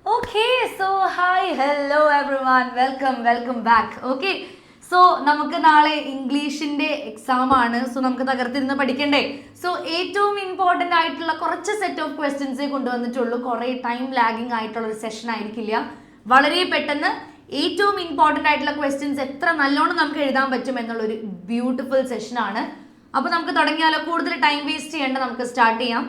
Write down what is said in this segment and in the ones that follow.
Okay, so hi, hello everyone, welcome back. Okay, so നമുക്ക് നാളെ ഇംഗ്ലീഷിന്റെ exam ആണ്. So നമുക്ക് തകർത്തിരുന്ന് പഠിക്കണ്ടേ? സോ ഏറ്റവും ഇമ്പോർട്ടൻ്റ് ആയിട്ടുള്ള കുറച്ച് സെറ്റ് ഓഫ് ക്വസ്റ്റ്യൻസേ കൊണ്ടുവന്നിട്ടുള്ളൂ. കുറേ ടൈം ലാഗിങ് ആയിട്ടുള്ള ഒരു സെഷൻ ആയിരിക്കില്ല. വളരെ പെട്ടെന്ന് ഏറ്റവും ഇമ്പോർട്ടൻ്റ് ആയിട്ടുള്ള ക്വസ്റ്റ്യൻസ് എത്ര നല്ലോണം നമുക്ക് എഴുതാൻ പറ്റും എന്നുള്ളൊരു ബ്യൂട്ടിഫുൾ സെഷനാണ്. അപ്പോൾ നമുക്ക് തുടങ്ങിയാലോ? കൂടുതൽ ടൈം വേസ്റ്റ് ചെയ്യേണ്ട, നമുക്ക് സ്റ്റാർട്ട് ചെയ്യാം.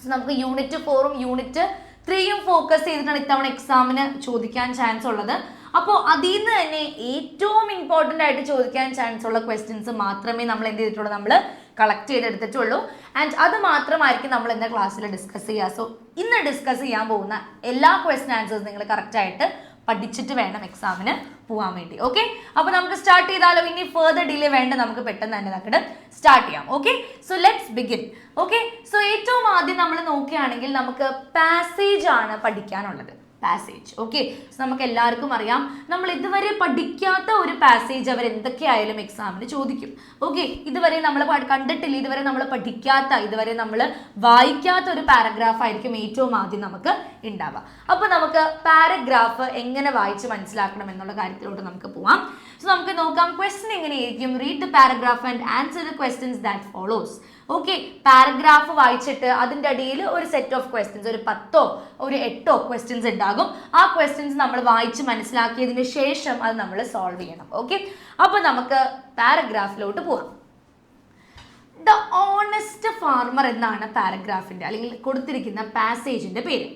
സോ നമുക്ക് യൂണിറ്റ് 4ഉം യൂണിറ്റ് 3യും ഫോക്കസ് ചെയ്തിട്ടാണ് ഇത്തവണ എക്സാമിന് ചോദിക്കാൻ ചാൻസ് ഉള്ളത്. അപ്പോൾ അതിൽ നിന്ന് തന്നെ ഏറ്റവും ഇമ്പോർട്ടൻ്റ് ആയിട്ട് ചോദിക്കാൻ ചാൻസ് ഉള്ള ക്വസ്റ്റ്യൻസ് മാത്രമേ നമ്മൾ എന്ത് ചെയ്തിട്ടുള്ളൂ, നമ്മൾ കളക്ട് ചെയ്തെടുത്തിട്ടുള്ളൂ. ആൻഡ് അത് മാത്രമായിരിക്കും നമ്മൾ ഇന്ന ക്ലാസ്സിൽ ഡിസ്കസ് ചെയ്യുക. സോ ഇന്ന് ഡിസ്കസ് ചെയ്യാൻ പോകുന്ന എല്ലാ ക്വസ്റ്റ്യൻ ആൻസേഴ്സ് നിങ്ങൾ കറക്റ്റായിട്ട് പഠിച്ചിട്ട് വേണം എക്സാമിന് പോകാൻ വേണ്ടി. ഓക്കെ, അപ്പോൾ നമുക്ക് സ്റ്റാർട്ട് ചെയ്താലോ? ഇനി ഫെർദർ ഡിലേ വേണ്ട, നമുക്ക് പെട്ടെന്ന് തന്നെ അങ്ങോട്ട് സ്റ്റാർട്ട് ചെയ്യാം. Okay, so let's begin. Okay, so ഏറ്റവും ആദ്യം നമ്മൾ നോക്കുകയാണെങ്കിൽ നമുക്ക് പാസേജ് ആണ് പഠിക്കാനുള്ളത്. പാസേജ്. ഓക്കെ, സോ നമുക്ക് എല്ലാവർക്കും അറിയാം, നമ്മൾ ഇതുവരെ പഠിക്കാത്ത ഒരു പാസേജ് അവർ എന്തൊക്കെയായാലും എക്സാമിന് ചോദിക്കും. ഓക്കെ, ഇതുവരെ നമ്മൾ കണ്ടിട്ടില്ല, ഇതുവരെ നമ്മൾ പഠിക്കാത്ത, ഇതുവരെ നമ്മൾ വായിക്കാത്ത ഒരു പാരഗ്രാഫ് ആയിരിക്കും ഏറ്റവും ആദ്യം നമുക്ക് ഉണ്ടാവുക. അപ്പോൾ നമുക്ക് പാരഗ്രാഫ് എങ്ങനെ വായിച്ച് മനസ്സിലാക്കണം എന്നുള്ള കാര്യത്തിലോട്ട് നമുക്ക് പോവാം. സോ നമുക്ക് നോക്കാം, ക്വസ്റ്റ്യൻ എങ്ങനെയായിരിക്കും. Read the paragraph and answer the questions that follows. Okay, paragraph വായിച്ചിട്ട് അതിൻ്റെ അടിയിൽ ഒരു സെറ്റ് ഓഫ് ക്വസ്റ്റ്യൻസ്, ഒരു 10ഓ ഒരു 8ഓ ക്വസ്റ്റ്യൻസ് ഉണ്ടാകും. ആ ക്വസ്റ്റ്യൻസ് നമ്മൾ വായിച്ച് മനസ്സിലാക്കിയതിന് ശേഷം അത് നമ്മൾ സോൾവ് ചെയ്യണം. ഓക്കെ, അപ്പോൾ നമുക്ക് പാരഗ്രാഫിലോട്ട് പോവാം. ദ ഓണസ്റ്റ് ഫാർമർ എന്നാണ് പാരഗ്രാഫിൻ്റെ അല്ലെങ്കിൽ കൊടുത്തിരിക്കുന്ന പാസേജിൻ്റെ പേര്.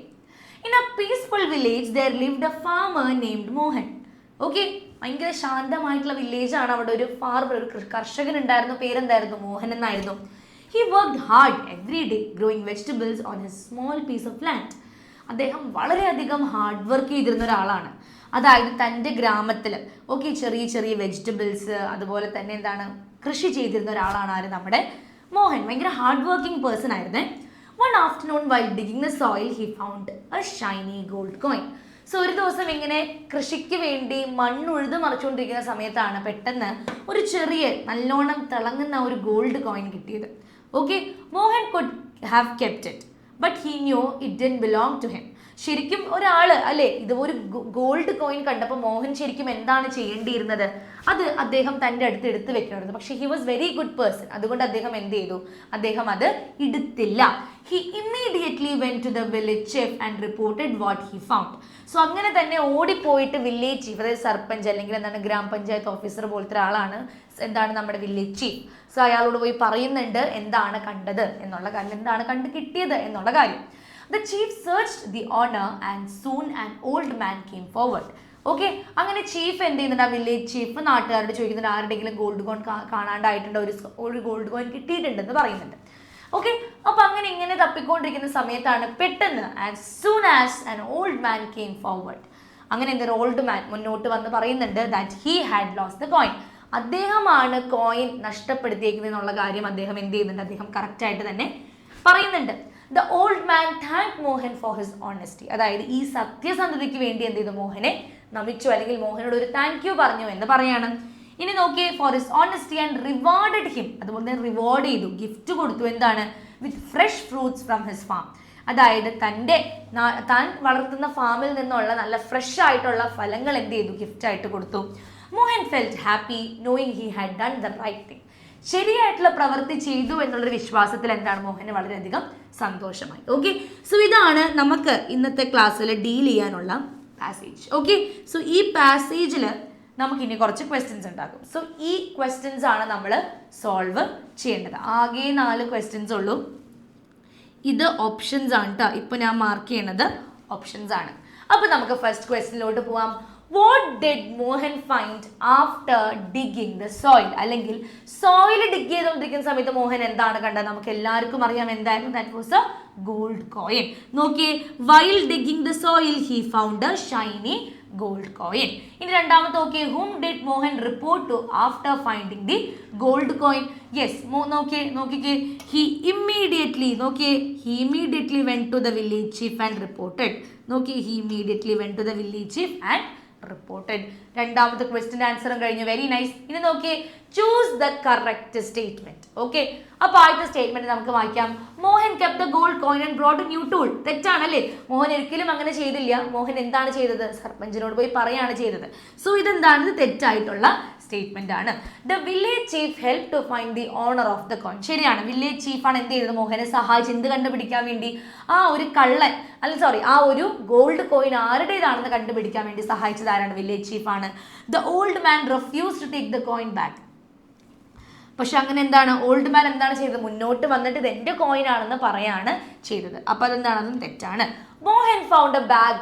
In a peaceful village there lived a farmer named Mohan. Okay, ഭയങ്കര ശാന്തമായിട്ടുള്ള വില്ലേജ് ആണ്. അവിടെ ഒരു ഫാർമർ, ഒരു കർഷകൻ ഉണ്ടായിരുന്നു. പേരെന്തായിരുന്നു? മോഹൻ എന്നായിരുന്നു. He worked hard every day growing vegetables on his small piece of land. അദ്ദേഹം വളരെയധികം ഹാർഡ് വർക്ക് ചെയ്തിരുന്ന ഒരാളാണ്. അതായത് തൻ്റെ ഗ്രാമത്തിൽ ഓക്കെ ചെറിയ ചെറിയ വെജിറ്റബിൾസ്, അതുപോലെ തന്നെ എന്താണ്, കൃഷി ചെയ്തിരുന്ന ഒരാളാണ് ആര്? നമ്മുടെ മോഹൻ. ഭയങ്കര ഹാർഡ് വർക്കിംഗ് പേഴ്സൺ ആയിരുന്നേ. One afternoon while digging the soil he found a shiny gold coin. So ഒരു ദിവസം ഇങ്ങനെ കൃഷിക്ക് വേണ്ടി മണ്ണുഴുത് മറിച്ചുകൊണ്ടിരിക്കുന്ന സമയത്താണ് പെട്ടെന്ന് ഒരു ചെറിയ നല്ലോണം തിളങ്ങുന്ന ഒരു ഗോൾഡ് കോയിൻ കിട്ടിയത്. Okay, Mohan could have kept it but he knew it didn't belong to him. ശരിക്കും ഒരാൾ അല്ലേ ഇത് ഒരു ഗോൾഡ് കോയിൻ കണ്ടപ്പോൾ മോഹൻ ശരിക്കും എന്താണ് ചെയ്യേണ്ടിയിരുന്നത്? അത് അദ്ദേഹം തൻ്റെ അടുത്ത് എടുത്ത് വെക്കണമായിരുന്നു. പക്ഷേ he was very good person. അതുകൊണ്ട് അദ്ദേഹം എന്ത് ചെയ്തു? അദ്ദേഹം അത് എടുത്തില്ല. He immediately went to the village chief and reported what he found. So അങ്ങനെ തന്നെ ഓടിപ്പോയിട്ട് വില്ലേജ് ചീഫ്, അതായത് സർപ്പഞ്ച് അല്ലെങ്കിൽ എന്താണ് ഗ്രാമപഞ്ചായത്ത് ഓഫീസർ പോലത്തെ ഒരാളാണ് എന്താണ് നമ്മുടെ വില്ലേജ് ചീഫ്. സോ അയാളോട് പോയി പറയുന്നുണ്ട് എന്താണ് കണ്ടത് എന്നുള്ള കാര്യം, എന്താണ് കണ്ടു കിട്ടിയത് എന്നുള്ള കാര്യം. The chief searched the owner and soon an old man came forward. Okay, അങ്ങനെ ചീഫ് എന്ത് ചെയ്യുന്നുണ്ട്? ആ വില്ലേജ് ചീഫ് നാട്ടുകാരോട് ചോദിക്കുന്നുണ്ട് ആരുടെയെങ്കിലും ഗോൾഡ് കോയിൻ കാണാണ്ടായിട്ടുണ്ട്, ഒരു ഗോൾഡ് കോയിൻ കിട്ടിയിട്ടുണ്ടെന്ന് പറയുന്നുണ്ട്. ഓക്കെ, അപ്പോൾ അങ്ങനെ ഇങ്ങനെ തപ്പിക്കൊണ്ടിരിക്കുന്ന സമയത്താണ് പെട്ടെന്ന് as soon as an old man came forward, അങ്ങനെ എന്തൊരു ഓൾഡ് മാൻ മുന്നോട്ട് വന്ന് പറയുന്നുണ്ട് that he had lost the coin. അദ്ദേഹമാണ് കോയിൻ നഷ്ടപ്പെടുത്തിയേക്കുന്നത് എന്നുള്ള കാര്യം അദ്ദേഹം എന്ത് ചെയ്യുന്നുണ്ട്? അദ്ദേഹം കറക്റ്റായിട്ട് തന്നെ പറയുന്നുണ്ട്. The old man thanked Mohan for his honesty. അതായത് ഈ സത്യസന്ധതയ്ക്ക് വേണ്ടി എന്ത് ചെയ്തു? മോഹനെ നമിച്ചു, അല്ലെങ്കിൽ മോഹനോട് ഒരു താങ്ക് യു പറഞ്ഞു എന്ന് പറയാണ്. ഇനി നോക്കിയേ, for his honesty and rewarded him. അതുപോലെ തന്നെ റിവാർഡ് ചെയ്തു, ഗിഫ്റ്റ് കൊടുത്തു. എന്താണ്? വിത്ത് fresh fruits from his farm. അതായത് താൻ വളർത്തുന്ന ഫാമിൽ നിന്നുള്ള നല്ല ഫ്രഷ് ആയിട്ടുള്ള ഫലങ്ങൾ എന്ത് ചെയ്തു? ഗിഫ്റ്റായിട്ട് കൊടുത്തു. Mohan felt happy knowing he had done the right thing. ശരിയായിട്ടുള്ള പ്രവൃത്തി ചെയ്തു എന്നുള്ളൊരു വിശ്വാസത്തിൽ എന്താണ്? മോഹന് വളരെയധികം സന്തോഷമായി. ഓക്കെ, സോ ഇതാണ് നമുക്ക് ഇന്നത്തെ ക്ലാസ്സിൽ ഡീൽ ചെയ്യാനുള്ള പാസേജ്. ഓക്കെ, സോ ഈ പാസേജിൽ നമുക്ക് ഇനി കുറച്ച് ക്വസ്റ്റ്യൻസ് ഉണ്ടാകും. സോ ഈ ക്വസ്റ്റ്യൻസ് ആണ് നമ്മൾ സോൾവ് ചെയ്യേണ്ടത്. ആകെ 4 ക്വസ്റ്റ്യൻസ് ഉള്ളൂ. ഇത് ഓപ്ഷൻസ് ആണ് കേട്ടോ. ഇപ്പോൾ ഞാൻ മാർക്ക് ചെയ്യണത് ഓപ്ഷൻസ് ആണ്. അപ്പോൾ നമുക്ക് ഫസ്റ്റ് ക്വസ്റ്റ്യനിലോട്ട് പോവാം. What did Mohan find after digging the soil? അല്ലെങ്കിൽ സോയിൽ ഡിഗ് ചെയ്തുകൊണ്ടിരിക്കുന്ന സമയത്ത് മോഹൻ എന്താണ് കണ്ടത്? നമുക്ക് എല്ലാവർക്കും അറിയാം എന്തായിരുന്നു? That was a gold coin. നോക്കിയേ, while digging the soil he found a shiny gold coin. ഇനി രണ്ടാമത്തെ നോക്കിയേ, whom did Mohan report to after finding the gold coin? Yes, നോക്കിക്കേ, he immediately went to the village chief and reported. he immediately went to the village chief and reported. രണ്ടാമത്തെ question ആൻസറും കഴിഞ്ഞു. Very nice. ഇനി നോക്കിയേ, choose the correct statement. Okay, അപ്പൊ ആദ്യത്തെ statement നമുക്ക് വായിക്കാം. Mohan kept the gold coin and brought a new tool. തെറ്റാണല്ലേ? മോഹൻ ഒരിക്കലും അങ്ങനെ ചെയ്തില്ല. മോഹൻ എന്താണ് ചെയ്തത്? സർപ്പഞ്ചിനോട് പോയി പറയാണ് ചെയ്തത്. സോ ഇതെന്താണ്? ഇത് തെറ്റായിട്ടുള്ള സ്റ്റേറ്റ്മെന്റ് ആണ്. The village chief help to find the owner of the coin. ശരിയാണ്, വില്ലേജ് ചീഫ് ആണ് എന്ത് ചെയ്തത്? മോഹനെ സഹായിച്ച് എന്ത് കണ്ടുപിടിക്കാൻ വേണ്ടി? ആ ഒരു കള്ളൻ ആ ഒരു ഗോൾഡ് കോയിൻ ആരുടേതാണെന്ന് കണ്ടുപിടിക്കാൻ വേണ്ടി സഹായിച്ചത് ആരാണ്? വില്ലേജ് ചീഫ് ആണ്. The old man refuse to take the coin back. പക്ഷെ അങ്ങനെ എന്താണ്? ഓൾഡ് മാൻ എന്താണ് ചെയ്തത്? മുന്നോട്ട് വന്നിട്ട് ഇത് എന്റെ കോയിൻ ആണെന്ന് പറയാണ് ചെയ്തത്. അപ്പൊ അതെന്താണ്? അതും തെറ്റാണ്. Mohan found a bag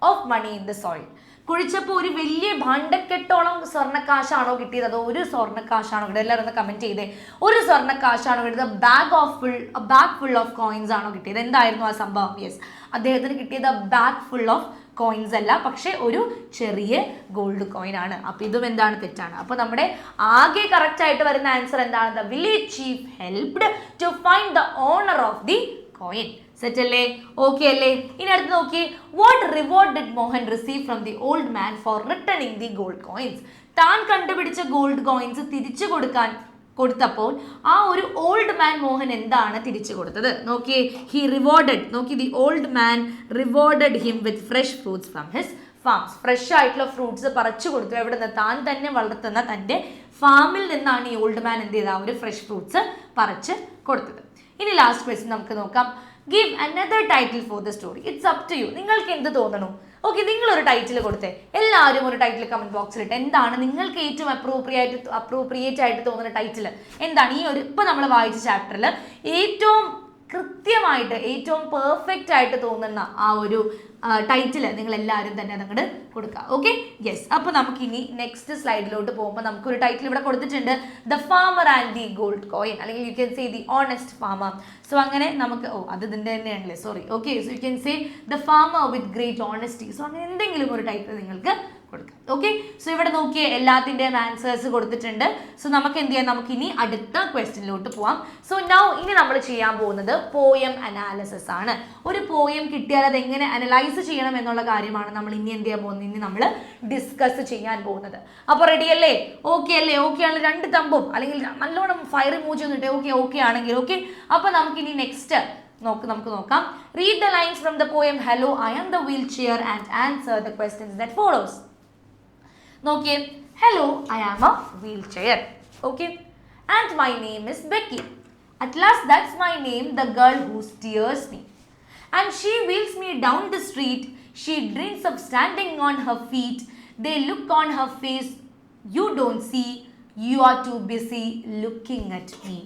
of money in the soil. കുഴിച്ചപ്പോൾ ഒരു വലിയ ഭാണ്ഡക്കെട്ടോളം സ്വർണ്ണക്കാശാണോ കിട്ടിയത്? അതോ ഒരു സ്വർണ്ണക്കാശാണോ കിട്ടിയത്? എല്ലാവരും ഒന്ന് കമന്റ് ചെയ്തേ. ഒരു സ്വർണ്ണക്കാശാണോ കിട്ടിയത്? ബാഗ് ഫുൾ ഓഫ് കോയിൻസ് ആണോ കിട്ടിയത്? എന്തായിരുന്നു ആ സംഭവം? യെസ്, അദ്ദേഹത്തിന് കിട്ടിയത് ബാഗ് ഫുൾ ഓഫ് കോയിൻസ് അല്ല, പക്ഷെ ഒരു ചെറിയ ഗോൾഡ് കോയിൻ ആണ്. അപ്പൊ ഇതും എന്താണ്? തെറ്റാണ്. അപ്പൊ നമ്മുടെ ആകെ കറക്റ്റ് ആയിട്ട് വരുന്ന ആൻസർ എന്താണ്? The village chief helped to find the owner of the coin. Set അല്ലേ? ഓക്കെ അല്ലേ? ഇനി അടുത്ത് നോക്കിയേ, what reward did Mohan receive from the old man for returning the gold coins. താൻ കണ്ടുപിടിച്ച ഗോൾഡ് കോയിൻസ് തിരിച്ചു കൊടുത്തപ്പോൾ ആ ഒരു ഓൾഡ് മാൻ മോഹൻ എന്താണ് തിരിച്ചു കൊടുത്തത്? നോക്കിയേ, ഹി റിവാർഡഡ്. നോക്കി, the old man rewarded him with fresh fruits from his farms. Fresh ആയിട്ടുള്ള ഫ്രൂട്ട്സ് പറിച്ചു കൊടുത്തു. എവിടെ നിന്ന്? താൻ തന്നെ വളർത്തുന്ന തന്റെ ഫാമിൽ നിന്നാണ് ഈ ഓൾഡ് മാൻ എന്ത് ചെയ്തത്? ആ ഒരു ഫ്രഷ് ഫ്രൂട്ട്സ് പറിച്ച് കൊടുത്തത്. ഇനി ലാസ്റ്റ് ക്വസ്റ്റ്യൻ നമുക്ക് നോക്കാം. Give another title for the story. It's up to you. നിങ്ങൾക്ക് എന്ത് തോന്നണു? ഓക്കെ, നിങ്ങൾ ഒരു ടൈറ്റിൽ കൊടുത്തേ. എല്ലാവരും ഒരു ടൈറ്റിൽ കമന്റ് ബോക്സിൽ ഇട്ട്. എന്താണ് നിങ്ങൾക്ക് ഏറ്റവും അപ്രോപ്രിയേറ്റ് ആയിട്ട് തോന്നുന്ന ടൈറ്റിൽ എന്താണ്? ഈ ഒരു ഇപ്പൊ നമ്മൾ വായിച്ച ചാപ്റ്ററിൽ ഏറ്റവും കൃത്യമായിട്ട് ഏറ്റവും പെർഫെക്റ്റ് ആയിട്ട് തോന്നുന്ന ആ ഒരു ടൈറ്റിൽ നിങ്ങൾ എല്ലാവരും തന്നെ അതങ്ങോട്ട് കൊടുക്കുക. Okay, yes. അപ്പൊ നമുക്ക് ഇനി നെക്സ്റ്റ് സ്ലൈഡിലോട്ട് പോകുമ്പോൾ നമുക്കൊരു ടൈറ്റിൽ ഇവിടെ കൊടുത്തിട്ടുണ്ട്, the farmer and the gold coin, അല്ലെങ്കിൽ you can say the honest farmer. So അങ്ങനെ നമുക്ക് അത് ഇതിന്റെ തന്നെയാണല്ലേ, sorry. Okay, so you can say the farmer with great honesty. So അങ്ങനെ എന്തെങ്കിലും ഒരു ടൈറ്റിൽ നിങ്ങൾക്ക് കൊടുക്കാം. ഓക്കെ, സോ ഇവിടെ നോക്കിയേ, എല്ലാത്തിൻ്റെയും ആൻസേഴ്സ് കൊടുത്തിട്ടുണ്ട്. സോ നമുക്ക് എന്ത് ചെയ്യാം? നമുക്ക് ഇനി അടുത്ത ക്വസ്റ്റ്യനിലോട്ട് പോവാം. സോ നൗ ഇനി നമ്മൾ ചെയ്യാൻ പോകുന്നത് പോയം അനാലിസിസ് ആണ്. ഒരു പോയം കിട്ടിയാൽ അത് എങ്ങനെ അനലൈസ് ചെയ്യണം എന്നുള്ള കാര്യമാണ് നമ്മൾ ഇനി എന്ത് ചെയ്യാൻ പോകുന്നത്? ഇനി നമ്മൾ ഡിസ്കസ് ചെയ്യാൻ പോകുന്നത്. അപ്പോൾ റെഡി അല്ലേ? ഓക്കെ അല്ലേ? ഓക്കെ ആണ്. രണ്ട് തമ്പും അല്ലെങ്കിൽ നല്ലോണം ഫയർ മൂച്ച് വന്നിട്ട് ഓക്കെ ആണെങ്കിൽ ഓക്കെ. അപ്പൊ നമുക്ക് ഇനി നെക്സ്റ്റ് നമുക്ക് നോക്കാം. Read the lines from the poem hello I am the wheelchair and answer the questions that follows. നോക്കിയേ, hello, I am a wheelchair. Okay, and my name is Becky. At last, that's my name, the girl who steers me. And she wheels me down the street. She dreams of standing on her feet. They look on her face you don't see. You are too busy looking at me.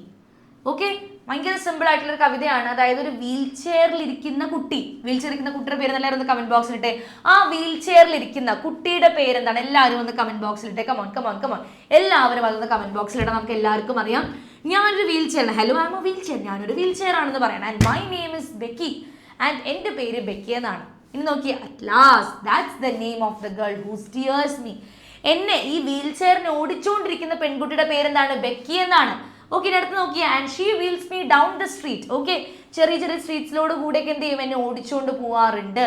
Okay, ഭയങ്കര simple ആയിട്ടുള്ള ഒരു കവിതയാണ്. അതായത് ഒരു wheel ചെയറിൽ ഇരിക്കുന്ന കുട്ടിയുടെ പേര് എല്ലാവരും ഒന്ന് കമന്റ് ബോക്സിൽ ഇട്ടേ. ആ വീൽ ചെയറിൽ ഇരിക്കുന്ന കുട്ടിയുടെ പേരെന്താണ്? എല്ലാവരും ഒന്ന് കമന്റ് ബോക്സിൽ ഇട്ടേ. കമോൺ എല്ലാവരും അതൊന്ന് കമന്റ് ബോക്സിൽ ഇടാം. നമുക്ക് എല്ലാവർക്കും അറിയാം ഞാനൊരു wheel chair, hello I am a wheel chair, ഞാനൊരു വീൽ ചെയർ ആണെന്ന് പറയണം. And my name is Becky, and എൻ്റെ പേര് ബെക്കി എന്നാണ്. ഇനി നോക്കിയേ, at last that's the name of the girl who steers me. എന്നെ ഈ വീൽ ചെയറിനെ ഓടിച്ചുകൊണ്ടിരിക്കുന്ന പെൺകുട്ടിയുടെ പേരെന്താണ്? ബെക്കി എന്നാണ്. ഓക്കെ, അടുത്ത് നോക്കിയേ, and she wheels me down the street. Okay, ചെറിയ സ്ട്രീറ്റ്സിലോട് കൂടെയൊക്കെ എന്ത് ചെയ്യും? എന്നെ ഓടിച്ചുകൊണ്ട് പോവാറുണ്ട്.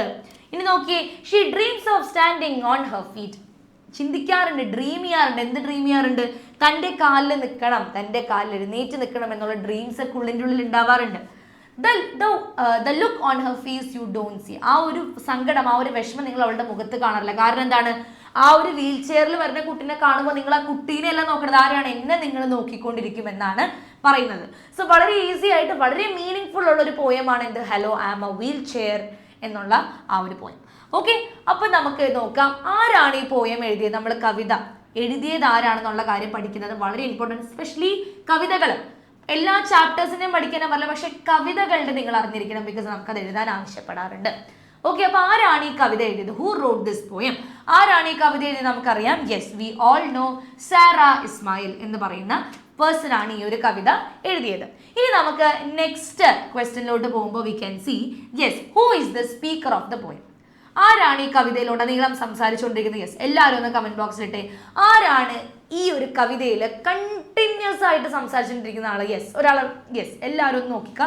ഇനി നോക്കിയേ, she dreams of standing on her feet. ചിന്തിക്കാറുണ്ട്, ഡ്രീം ചെയ്യാറുണ്ട്. എന്ത് ഡ്രീം ചെയ്യാറുണ്ട്? തൻ്റെ കാലിൽ നിൽക്കണം, തൻ്റെ കാലിൽ എഴുന്നേറ്റ് നിൽക്കണം എന്നുള്ള ഡ്രീംസ് ഒക്കെ ഉള്ളിൻ്റെ ഉണ്ടാവാറുണ്ട്. The look on her face you don't see. ആ ഒരു സങ്കടം, ആ ഒരു വിഷമം നിങ്ങൾ അവളുടെ മുഖത്ത് കാണാറില്ല. കാരണം എന്താണ്? ആ ഒരു വീൽ ചെയറിൽ വരുന്ന കുട്ടീനെ കാണുമ്പോൾ നിങ്ങൾ ആ കുട്ടീനെ അല്ല നോക്കുന്നത്, ആരാണ്? എന്നെ നിങ്ങൾ നോക്കിക്കൊണ്ടിരിക്കും എന്നാണ് പറയുന്നത്. സോ വളരെ ഈസി ആയിട്ട് വളരെ മീനിങ് ഫുൾ ഉള്ള ഒരു പോയമാണ് എന്ത്? Hello I am a wheel chair എന്നുള്ള ആ ഒരു പോയം. ഓക്കെ, അപ്പൊ നമുക്ക് നോക്കാം ആരാണ് ഈ പോയം എഴുതിയത്. നമ്മൾ കവിത എഴുതിയത് ആരാണെന്നുള്ള കാര്യം പഠിക്കുന്നത് വളരെ ഇമ്പോർട്ടൻറ്റ്. സ്പെഷ്യലി കവിതകൾ എല്ലാ ചാപ്റ്റേഴ്സിനെയും പഠിക്കാനും പറ്റില്ല, പക്ഷെ കവിതകളുടെ നിങ്ങൾ അറിഞ്ഞിരിക്കണം, ബിക്കോസ് നമുക്കത് എഴുതാൻ ആവശ്യപ്പെടാറുണ്ട്. ഓക്കെ, അപ്പൊ ആരാണ് ഈ കവിത എഴുതിയത്? Who wrote this poem? ആരാണ് ഈ കവിത എഴുതിയത്? നമുക്കറിയാം, yes, we all know, Sara Ismail എന്ന് പറയുന്ന പേഴ്സൺ ആണ് ഈ ഒരു കവിത എഴുതിയത്. ഇനി നമുക്ക് നെക്സ്റ്റ് ക്വസ്റ്റ്യനിലോട്ട് പോകുമ്പോൾ we can see, yes, who is the speaker of the poem? ആരാണ് ഈ കവിതയിലുടനീളം സംസാരിച്ചുകൊണ്ടിരിക്കുന്നത്? യെസ്, എല്ലാവരും ഒന്ന് കമന്റ് ബോക്സിലിട്ടെ. ആരാണ് ഈ ഒരു കവിതയിൽ കണ്ടിന്യൂസ് ആയിട്ട് സംസാരിച്ചുകൊണ്ടിരിക്കുന്ന ആള്? യെസ്, ഒരാൾ. യെസ്, എല്ലാവരും ഒന്ന് നോക്കിക്ക.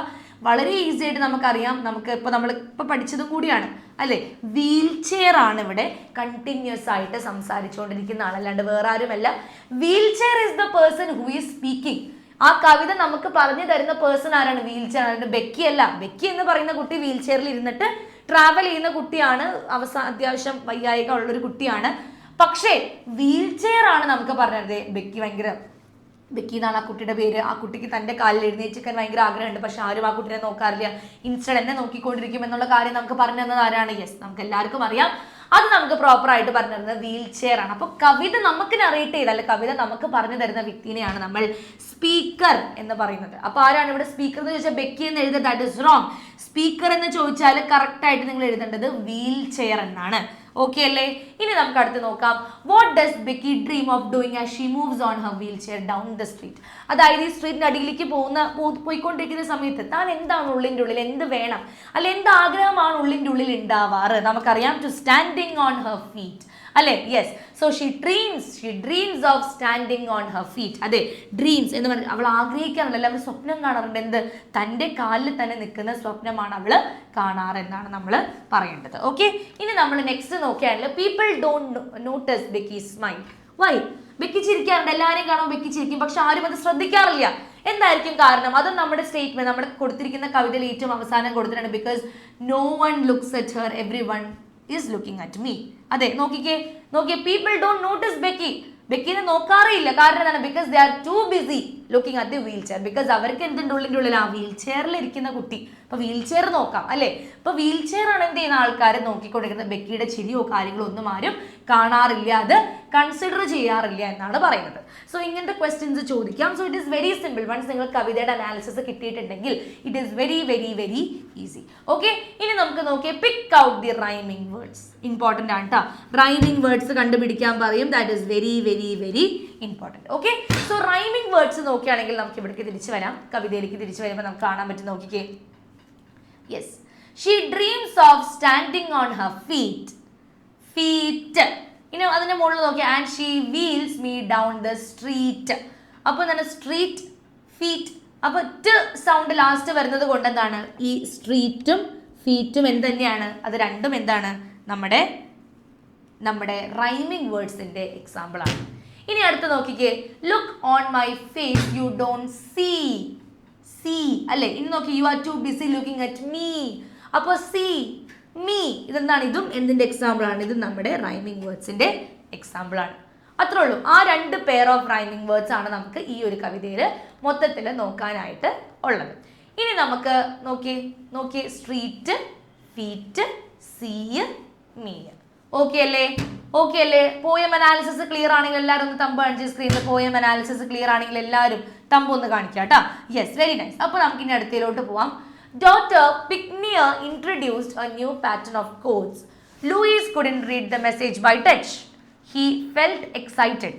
വളരെ ഈസി ആയിട്ട് നമുക്കറിയാം. നമുക്ക് നമ്മളിപ്പോൾ പഠിച്ചതും കൂടിയാണ് അല്ലേ. വീൽ ചെയർ ആണ് ഇവിടെ കണ്ടിന്യൂസ് ആയിട്ട് സംസാരിച്ചുകൊണ്ടിരിക്കുന്ന ആളല്ലാണ്ട് വേറെ ആരുമല്ല. Wheel chair is the person who is speaking. ആ കവിത നമുക്ക് പറഞ്ഞു തരുന്ന പേഴ്സൺ ആരാണ്? വീൽ ചെയർ ആണ്. ബെക്കി അല്ല. ബെക്കി എന്ന് പറയുന്ന കുട്ടി വീൽ ചെയറിൽ ഇരുന്നിട്ട് ട്രാവൽ ചെയ്യുന്ന കുട്ടിയാണ്. അത്യാവശ്യം വയ്യായിക ഉള്ളൊരു കുട്ടിയാണ്. പക്ഷേ വീൽ ചെയർ ആണ് നമുക്ക് പറഞ്ഞത്. ബെക്കി എന്നാണ് ആ കുട്ടിയുടെ പേര്. ആ കുട്ടിക്ക് തൻ്റെ കാലിൽ എഴുന്നേൽക്കാൻ ഭയങ്കര ആഗ്രഹമുണ്ട്. പക്ഷെ ആരും ആ കുട്ടിനെ നോക്കാറില്ല. ഇൻസ്റ്റഡ് എന്നെ നോക്കിക്കൊണ്ടിരിക്കും എന്നുള്ള കാര്യം നമുക്ക് പറഞ്ഞു തന്നത് ആരാണ്? യെസ്, നമുക്ക് എല്ലാവർക്കും അറിയാം. അത് നമുക്ക് പ്രോപ്പർ ആയിട്ട് പറഞ്ഞു തരുന്നത് വീൽ ചെയർ ആണ്. അപ്പോൾ കവിത നമുക്ക് നറേറ്റ് ചെയ്ത് അല്ലെ കവിത നമുക്ക് പറഞ്ഞു തരുന്ന വ്യക്തിനെയാണ് നമ്മൾ സ്പീക്കർ എന്ന് പറയുന്നത്. അപ്പോൾ ആരാണ് ഇവിടെ സ്പീക്കർ എന്ന് ചോദിച്ചാൽ ബെക്കി എന്ന് എഴുതുക. That is wrong. സ്പീക്കർ എന്ന് ചോദിച്ചാൽ കറക്റ്റ് ആയിട്ട് നിങ്ങൾ എഴുതേണ്ടത് വീൽ ചെയർ എന്നാണ്. ഓക്കെ അല്ലേ? ഇനി നമുക്ക് അടുത്ത് നോക്കാം. What does Becky dream of doing as she moves on her wheel chair down the street? അതായത് ഈ സ്ട്രീറ്റിന്റെ അടിയിലേക്ക് പോയിക്കൊണ്ടിരിക്കുന്ന സമയത്ത് താൻ എന്താണ് ഉള്ളിൻ്റെ ഉള്ളിൽ, എന്ത് വേണം അല്ലെ എന്ത് ആഗ്രഹമാണ് ഉള്ളിൻ്റെ ഉള്ളിൽ ഉണ്ടാവാറ്? നമുക്കറിയാം, to standing on her feet അല്ലെ. Yes, so she dreams of standing on her feet. അതെ, ഡ്രീംസ് എന്ന് പറഞ്ഞാൽ അവൾ ആഗ്രഹിക്കാറുണ്ട്, അവൾ സ്വപ്നം കാണാറുണ്ട്. എന്ത്? തൻ്റെ കാലിൽ തന്നെ നിൽക്കുന്ന സ്വപ്നമാണ് അവൾ കാണാറ് എന്നാണ് നമ്മൾ പറയേണ്ടത്. ഓക്കെ, ഇനി നമ്മൾ നെക്സ്റ്റ് നോക്കിയാണെങ്കിൽ people don't notice Becky smile. Why? Becky ചിരിക്കാറുണ്ട്, എല്ലാവരെയും കാണുമ്പോൾ ബെക്കി ചിരിക്കും, പക്ഷെ ആരും അത് ശ്രദ്ധിക്കാറില്ല. എന്തായിരിക്കും കാരണം? അതും നമ്മുടെ സ്റ്റേറ്റ്മെന്റ് നമ്മുടെ കൊടുത്തിരിക്കുന്ന കവിതയിൽ ഏറ്റവും അവസാനം കൊടുത്തിട്ടുണ്ട്. Because no one looks at her, every one is looking at me. അതെ, നോക്കിക്കേ പീപ്പിൾ ഡോണ്ട് നോട്ടീസ് ബെക്കിനെ നോക്കാറില്ല. കാരണം എന്താണ്? Because they are too busy looking at the wheel chair. Because അവർക്ക് എന്തിൻ്റെ ഉള്ളിൽ ആ വീൽ ചെയറിൽ ഇരിക്കുന്ന കുട്ടി. അപ്പൊ വീൽ ചെയർ നോക്കാം അല്ലെ. ഇപ്പൊ വീൽ ചെയർ ആണ് എന്ത് ചെയ്യുന്ന ആൾക്കാരെ നോക്കിക്കൊണ്ടിരിക്കുന്നത്. ബെക്കിയുടെ ചിരിയോ കാര്യങ്ങളോ ഒന്നും ആരും കാണാറില്ല, അത് കൺസിഡർ ചെയ്യാറില്ല എന്നാണ് പറയുന്നത്. സോ ഇങ്ങനത്തെ ക്വസ്റ്റ്യൻസ് ചോദിക്കാം. So it is very simple. Once നിങ്ങൾ കവിതയുടെ അനാലിസിസ് കിട്ടിയിട്ടുണ്ടെങ്കിൽ it is very very very easy. Okay, ഇനി നമുക്ക് നോക്കിയാൽ pick out the rhyming words. Important ആണ് കേട്ടോ. റൈമിംഗ് വേർഡ്സ് കണ്ടുപിടിക്കാൻ പറയും. That is very very very important. Okay, so rhyming words നോക്കുകയാണെങ്കിൽ നമുക്ക് ഇവിടേക്ക് തിരിച്ചു വരാം. കവിതയിലേക്ക് തിരിച്ചു വരുമ്പോൾ നമുക്ക് കാണാൻ പറ്റും. നോക്കിക്കേ. Yes, she dreams of standing on her feet. ഇനി അതിന്റെ മുകളിൽ നോക്കി, and she wheels me down the street. അപ്പോൾ എന്താണ്? Street, feet. അപ്പോൾ ട് സൗണ്ട് ലാസ്റ്റ് വരുന്നത് കൊണ്ട് എന്താണ്? ഈ സ്ട്രീറ്റും ഫീറ്റും എന്ത് തന്നെയാണ്? അത് രണ്ടും എന്താണ്? നമ്മുടെ റൈമിംഗ് വേർഡ്സിന്റെ എക്സാമ്പിൾ ആണ്. ഇനി അടുത്ത് നോക്കിക്കേ. Look on my face you don't see അല്ലെ. ഇനി നോക്കി, you are too busy looking at me. അപ്പോൾ സീ, മീ, ഇതെന്താണ്? ഇതും എന്തിന്റെ എക്സാമ്പിൾ ആണ്? ഇത് നമ്മുടെ റൈമിംഗ് വേർഡ്സിന്റെ എക്സാമ്പിൾ ആണ്. അത്രേ ഉള്ളൂ. ആ രണ്ട് പെയർ ഓഫ് റൈമിംഗ് വേർഡ്സ് ആണ് നമുക്ക് ഈ ഒരു കവിതയിൽ മൊത്തത്തിൽ നോക്കാനായിട്ട് ഉള്ളത്. ഇനി നമുക്ക് നോക്കി street, feet, see, me. Okay അല്ലേ? പോയം അനാലിസിസ് ക്ലിയർ ആണെങ്കിൽ എല്ലാവരും ഒന്ന് തമ്പ് കാണിച്ച് സ്ക്രീനിൽ. പോയം അനാലിസിസ് ക്ലിയർ ആണെങ്കിൽ എല്ലാവരും തമ്പ് ഒന്ന് കാണിക്കാം കേട്ടോ. Yes, very nice. അപ്പോൾ നമുക്ക് ഇനി അടുത്തതിലോട്ട് പോവാം. Dr. Picknier introduced a new pattern of codes. Louis couldn't read the message by touch. He felt excited.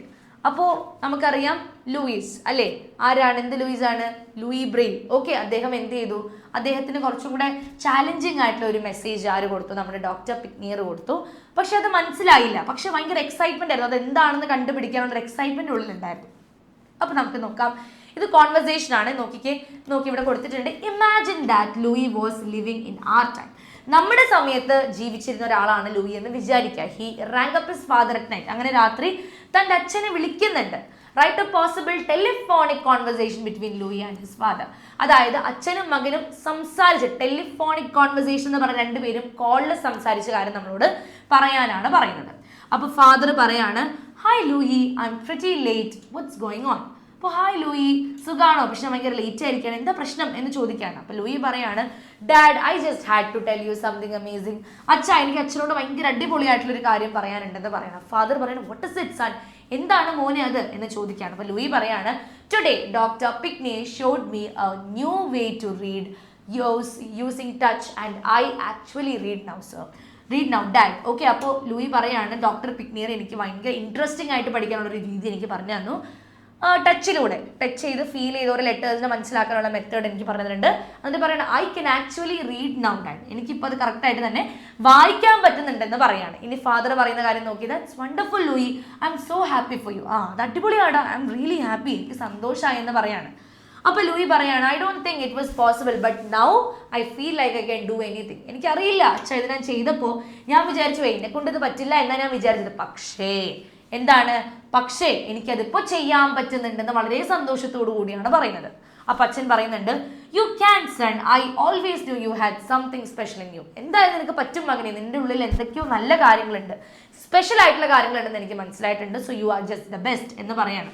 അപ്പോൾ നമുക്കറിയാം ലൂയിസ് അല്ലേ. ആരാണ്? എന്ത് ലൂയിസ് ആണ്? Louis Braille. ഓക്കെ, അദ്ദേഹം എന്ത് ചെയ്തു? അദ്ദേഹത്തിന് കുറച്ചും കൂടെ ചാലഞ്ചിങ് ആയിട്ടുള്ള ഒരു മെസ്സേജ് ആര് കൊടുത്തു? നമ്മുടെ ഡോക്ടർ പിക്നിയർ കൊടുത്തു. പക്ഷെ അത് മനസ്സിലായില്ല. പക്ഷെ ഭയങ്കര എക്സൈറ്റ്മെന്റ് ആയിരുന്നു. അത് എന്താണെന്ന് കണ്ടുപിടിക്കാനുള്ള എക്സൈറ്റ്മെന്റ് ഉള്ളിലുണ്ടായിരുന്നു. അപ്പൊ നമുക്ക് നോക്കാം. ഇത് കോൺവെർസേഷൻ ആണ്. നോക്കി ഇവിടെ കൊടുത്തിട്ടുണ്ട്. Imagine that Louis was living in our time. നമ്മുടെ സമയത്ത് ജീവിച്ചിരുന്ന ഒരാളാണ് ലൂയി എന്ന് വിചാരിക്കുക. He rang up his father at night. അങ്ങനെ രാത്രി തൻ്റെ അച്ഛനെ വിളിക്കുന്നുണ്ട്. Write a possible telephonic conversation between Louis and his father. അതായത് അച്ഛനും മകനും സംസാരിച്ച്, ടെലിഫോണിക് കോൺവെർസേഷൻ എന്ന് പറഞ്ഞ രണ്ടുപേരും കോളിൽ സംസാരിച്ച കാര്യം നമ്മളോട് പറയാനാണ് പറയുന്നത്. അപ്പൊ ഫാദർ പറയാണ്, hi Louis, I am pretty late, what's going on. അപ്പോൾ ഹായ് ലൂയി, സുഖാണോ? പക്ഷെ ഭയങ്കര ലേറ്റ് ആയിരിക്കുകയാണ്, എന്താ പ്രശ്നം എന്ന് ചോദിക്കുകയാണ്. അപ്പോൾ ലൂയി പറയാണ്, dad, I just had to tell you something amazing. എനിക്ക് അച്ഛനോട് ഭയങ്കര അടിപൊളിയായിട്ടുള്ളൊരു കാര്യം പറയാനുണ്ടെന്ന് പറയണം. ഫാദർ പറയണം, വാട്ട് ഇസ് ഇറ്റ് സൺ? എന്താണ് മോനെ അത് എന്ന് ചോദിക്കുകയാണ്. അപ്പോൾ ലൂയി പറയാണ്, today doctor Pignier showed me a new way to read using touch and I actually read now sir. Read now dad. Okay, അപ്പോൾ ലൂയി പറയാണ്, ഡോക്ടർ പിക്നിയർ എനിക്ക് ഭയങ്കര ഇൻട്രസ്റ്റിംഗ് ആയിട്ട് പഠിക്കാനുള്ള ഒരു രീതി എനിക്ക് പറഞ്ഞു തന്നു. ടച്ചിലൂടെ ടച്ച് ചെയ്ത് ഫീൽ ചെയ്ത് ഓരോ ലെറ്റേഴ്സിനെ മനസ്സിലാക്കാനുള്ള മെത്തേഡ് എനിക്ക് പറഞ്ഞിട്ടുണ്ട്. എന്നിട്ട് പറയണം, I can actually read now dad. എനിക്കിപ്പോൾ അത് കറക്റ്റായിട്ട് തന്നെ വായിക്കാൻ പറ്റുന്നുണ്ടെന്ന് പറയാണ്. ഇനി ഫാദർ പറയുന്ന കാര്യം നോക്കി, that's wonderful Louis, I am so happy for you. അത് അടിപൊളിയാണ്, ഐ എം റിയലി ഹാപ്പി, എനിക്ക് സന്തോഷമായി എന്ന് പറയാണ്. അപ്പൊ ലൂയി പറയാണ് I don't think it was possible but now I feel like I can do anything. എനിക്കറിയില്ല അച്ഛാ ഇത് ഞാൻ ചെയ്തപ്പോൾ ഞാൻ വിചാരിച്ചു എന്നെ കൊണ്ട് ഇത് പറ്റില്ല എന്നാ ഞാൻ വിചാരിച്ചത്. പക്ഷേ എന്താണ് പക്ഷേ എനിക്കതിപ്പോൾ ചെയ്യാൻ പറ്റുന്നുണ്ടെന്ന് വളരെ സന്തോഷത്തോടു കൂടിയാണ് പറയുന്നത്. അപ്പൊ അച്ഛൻ പറയുന്നുണ്ട് you can son, I always do, you had something special in you. എന്തായാലും നിനക്ക് പറ്റും മകനെ, നിന്റെ ഉള്ളിൽ എന്തൊക്കെയോ നല്ല കാര്യങ്ങളുണ്ട്, സ്പെഷ്യൽ ആയിട്ടുള്ള കാര്യങ്ങളുണ്ടെന്ന് എനിക്ക് മനസ്സിലായിട്ടുണ്ട്. So you are just the best എന്ന് പറയാണ്.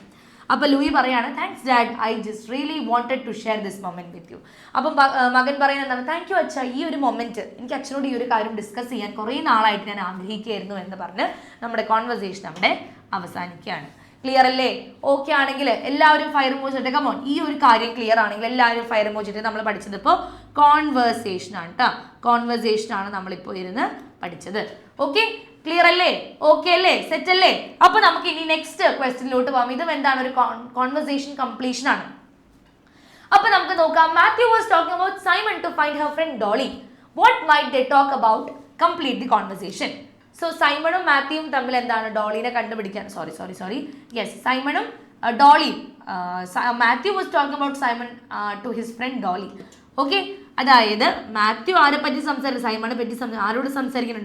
അപ്പൊ ലൂയി പറയാണ് thanks dad, I just really wanted to share this moment with you. അപ്പം മകൻ പറയുന്നത് എന്താണ്, താങ്ക് യു അച്ഛ, ഈ ഒരു മൊമെന്റ് എനിക്ക് അച്ഛനോട് ഈ ഒരു കാര്യം ഡിസ്കസ് ചെയ്യാൻ കുറേ നാളായിട്ട് ഞാൻ ആഗ്രഹിക്കുകയായിരുന്നു എന്ന് പറഞ്ഞ് നമ്മുടെ കോൺവെർസേഷൻ അവിടെ അവസാനിക്കുകയാണ്. ക്ലിയർ അല്ലേ? ഓക്കെ ആണെങ്കിൽ എല്ലാവരും ഫയർ ഇമോജിട്ട് കമോൺ. ഈ ഒരു കാര്യം ക്ലിയർ ആണെങ്കിൽ എല്ലാവരും ഫയർ ഇമോജിട്ട്. നമ്മൾ പഠിച്ചത് ഇപ്പോൾ കോൺവേഴ്സേഷൻ ആണ് കേട്ടോ, കോൺവെർസേഷൻ ആണ് നമ്മളിപ്പോൾ ഇരുന്ന് പഠിച്ചത്. ഓക്കെ, ക്ലിയർ അല്ലേ? ഓക്കെ അല്ലേ? സെറ്റ് അല്ലേ? അപ്പൊ നമുക്ക് ഇനി നെക്സ്റ്റ് ക്വസ്റ്റ്യനിലോട്ട് പോകാം. ഇതും എന്താണ്, ഒരു കോൺവെർസേഷൻ കംപ്ലീഷൻ ആണ്. അപ്പൊ നമുക്ക് നോക്കാം. Matthew was talking about Simon to find her friend Dolly. What might they talk about? Complete the conversation. So സൈമണും മാത്യുവും തമ്മിൽ എന്താണ്, ഡോളിനെ കണ്ടുപിടിക്കാൻ. സോറി യെസ്, സൈമണും Dolly. Matthew was talking about Simon to his friend Dolly. Okay, അതായത് Matthew ആരെ പറ്റി സംസാരിക്കും? സൈമണെ പറ്റി. ആരോട് സംസാരിക്കണം?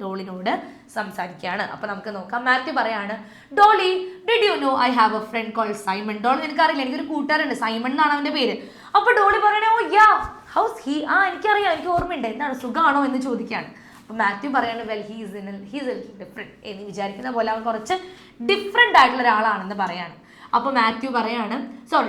ഡോളിനോട് സംസാരിക്കുകയാണ്. അപ്പൊ നമുക്ക് നോക്കാം. മാത്യു പറയാണ് Dolly, did you know I have a friend call Simon? Dolly എനിക്കറിയില്ല, എനിക്കൊരു കൂട്ടുകാരുണ്ട്, സൈമൺ എന്നാണ് അവന്റെ പേര്. അപ്പൊ ഡോളി പറയണേ ഓ യാ ഹൗസ് ഹി, എനിക്കറിയാം, എനിക്ക് ഓർമ്മയുണ്ട്, എന്താണ് സുഖാണോ എന്ന് ചോദിക്കുകയാണ്. അപ്പൊ മാത്യു പറയാണ് വെൽ ഹീസ് ഡിഫറെന്റ്, എന്ന് വിചാരിക്കുന്ന പോലെ അവൻ കുറച്ച് ഡിഫറെന്റ് ആയിട്ടുള്ള ഒരാളാണെന്ന് പറയാണ്. അപ്പൊ മാത്യു പറയാണ്,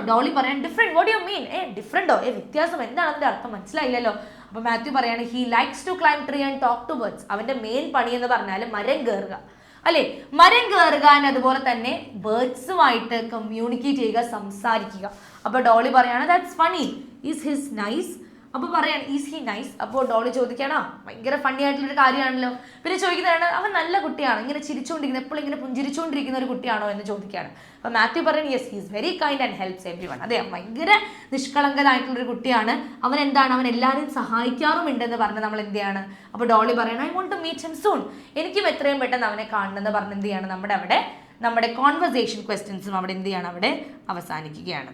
ഡോളി പറയാണ് ഡിഫറെന്റ്, വാട്ട് യു മീൻ? ഡിഫറെന്റോ? വ്യത്യാസം എന്താണ് അതിന്റെ അർത്ഥം? മനസ്സിലായില്ലല്ലോ. അപ്പൊ മാത്യു പറയാണ് he likes to climb tree and talk to birds. അവന്റെ മെയിൻ പണി എന്ന് പറഞ്ഞാൽ മരം കയറുക അല്ലെ, മരം കയറുക, അതുപോലെ തന്നെ ബേർഡ്സുമായിട്ട് കമ്മ്യൂണിക്കേറ്റ് ചെയ്യുക, സംസാരിക്കുക. അപ്പൊ ഡോളി പറയാണ് that's funny, is his nice? അപ്പൊ പറയാണ് ഈസ് ഹി നൈസ്? അപ്പോൾ ഡോളി ചോദിക്കാണോ, ഭയങ്കര ഫണ്ണി ആയിട്ടുള്ളൊരു കാര്യമാണല്ലോ. പിന്നെ ചോദിക്കുന്നതാണ് അവൻ നല്ല കുട്ടിയാണ്, ഇങ്ങനെ ചിരിച്ചുകൊണ്ടിരിക്കുന്ന, എപ്പോഴും ഇങ്ങനെ പുഞ്ചിരിച്ചുകൊണ്ടിരിക്കുന്ന ഒരു കുട്ടിയാണോ എന്ന് ചോദിക്കുകയാണ്. അപ്പൊ മാത്യു പറയുന്നത് yes he is very kind and helps every one. അതെ, ഭയങ്കര നിഷ്കളങ്കനായിട്ടുള്ളൊരു കുട്ടിയാണ്, അവൻ എന്താണ്, അവൻ എല്ലാവരും സഹായിക്കാറുമുണ്ടെന്ന് പറഞ്ഞ് നമ്മൾ എന്ത് ചെയ്യാണ്. അപ്പോൾ ഡോളി പറയണം I want to meet him soon, എനിക്കും എത്രയും പെട്ടെന്ന് അവനെ കാണണമെന്ന് പറഞ്ഞ് എന്ത് ചെയ്യാണ്, നമ്മുടെ കോൺവെർസേഷൻ ക്വസ്റ്റ്യൻസും അവിടെ എന്ത് ചെയ്യാണ്, അവിടെ അവസാനിക്കുകയാണ്.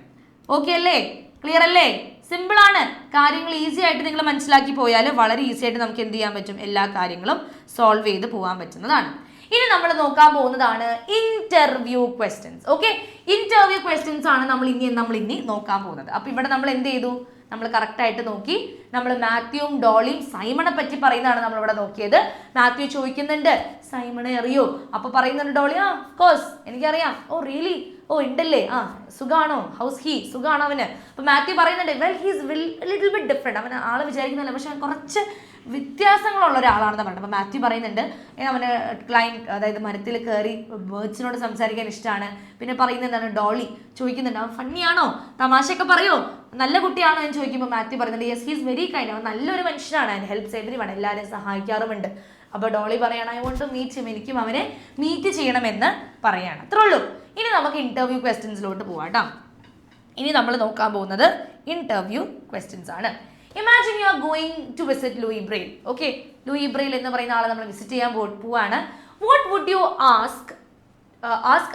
ഓക്കെ അല്ലേ? ക്ലിയർ അല്ലേ? സിമ്പിൾ ആണ്. കാര്യങ്ങൾ ഈസി ആയിട്ട് നിങ്ങൾ മനസ്സിലാക്കി പോയാൽ വളരെ ഈസി ആയിട്ട് നമുക്ക് എന്ത് ചെയ്യാൻ പറ്റും, എല്ലാ കാര്യങ്ങളും സോൾവ് ചെയ്ത് പോകാൻ പറ്റുന്നതാണ്. ഇനി നമ്മൾ നോക്കാൻ പോകുന്നതാണ് interview questions. Okay, interview questions ആണ് നമ്മൾ ഇനി നോക്കാൻ പോകുന്നത്. അപ്പൊ ഇവിടെ നമ്മൾ എന്ത് ചെയ്തു, നമ്മൾ കറക്റ്റ് ആയിട്ട് നോക്കി. നമ്മൾ മാത്യുവും ഡോളിയും സൈമണെ പറ്റി പറയുന്നതാണ് നമ്മളിവിടെ നോക്കിയത്. മാത്യു ചോദിക്കുന്നുണ്ട് സൈമണെ അറിയോ? അപ്പൊ പറയുന്നുണ്ട് ഡോളി ഓഫ് കോഴ്സ് എനിക്കറിയാം. Oh really? ഓ ഉണ്ടല്ലേ, സുഖാണോ? ഹൗസ് ഹി, സുഖാണോ അവന്? അപ്പൊ മാത്യു പറയുന്നുണ്ട് well he's little bit different, അവന് ആള് വിചാരിക്കുന്നില്ല, പക്ഷെ കുറച്ച് വ്യത്യാസങ്ങളുള്ള ഒരാളാണെന്ന് പറഞ്ഞത്. അപ്പൊ മാത്യു പറയുന്നുണ്ട് അവന് ക്ലൈൻറ്റ്, അതായത് മരത്തിൽ കയറി ബേർഡ്സിനോട് സംസാരിക്കാൻ ഇഷ്ടമാണ്. പിന്നെ പറയുന്നത് എന്താണ്, ഡോളി ചോദിക്കുന്നുണ്ട് അവൻ ഫണ്ണിയാണോ, തമാശയൊക്കെ പറയോ, നല്ല കുട്ടിയാണോ എന്ന് ചോദിക്കുമ്പോൾ മാത്യു പറയുന്നുണ്ട് യെസ് ഹീസ് വെരി കൈൻഡ്, അവൻ നല്ലൊരു മനുഷ്യനാണ്, ആൻഡ് ഹെൽപ്സ് എവരി വൺ, എല്ലാവരെയും സഹായിക്കാറുമുണ്ട്. അപ്പോൾ ഡോളി പറയാണ് I want to meet him, എനിക്കും അവനെ മീറ്റ് ചെയ്യണമെന്ന് പറയാണ്. അത്രേ ഉള്ളൂ. ഇനി നമുക്ക് ഇന്റർവ്യൂ ക്വസ്റ്റ്യൻസിലോട്ട് പോവാം കേട്ടോ. ഇനി നമ്മൾ നോക്കാൻ പോകുന്നത് ഇന്റർവ്യൂ ക്വസ്റ്റ്യൻസ് ആണ്. Imagine you are going to visit Louis Braille. Okay, Louis Braille എന്ന് പറയുന്ന ആളെ നമ്മൾ വിസിറ്റ് ചെയ്യാൻ പോവാണ്. What would you ask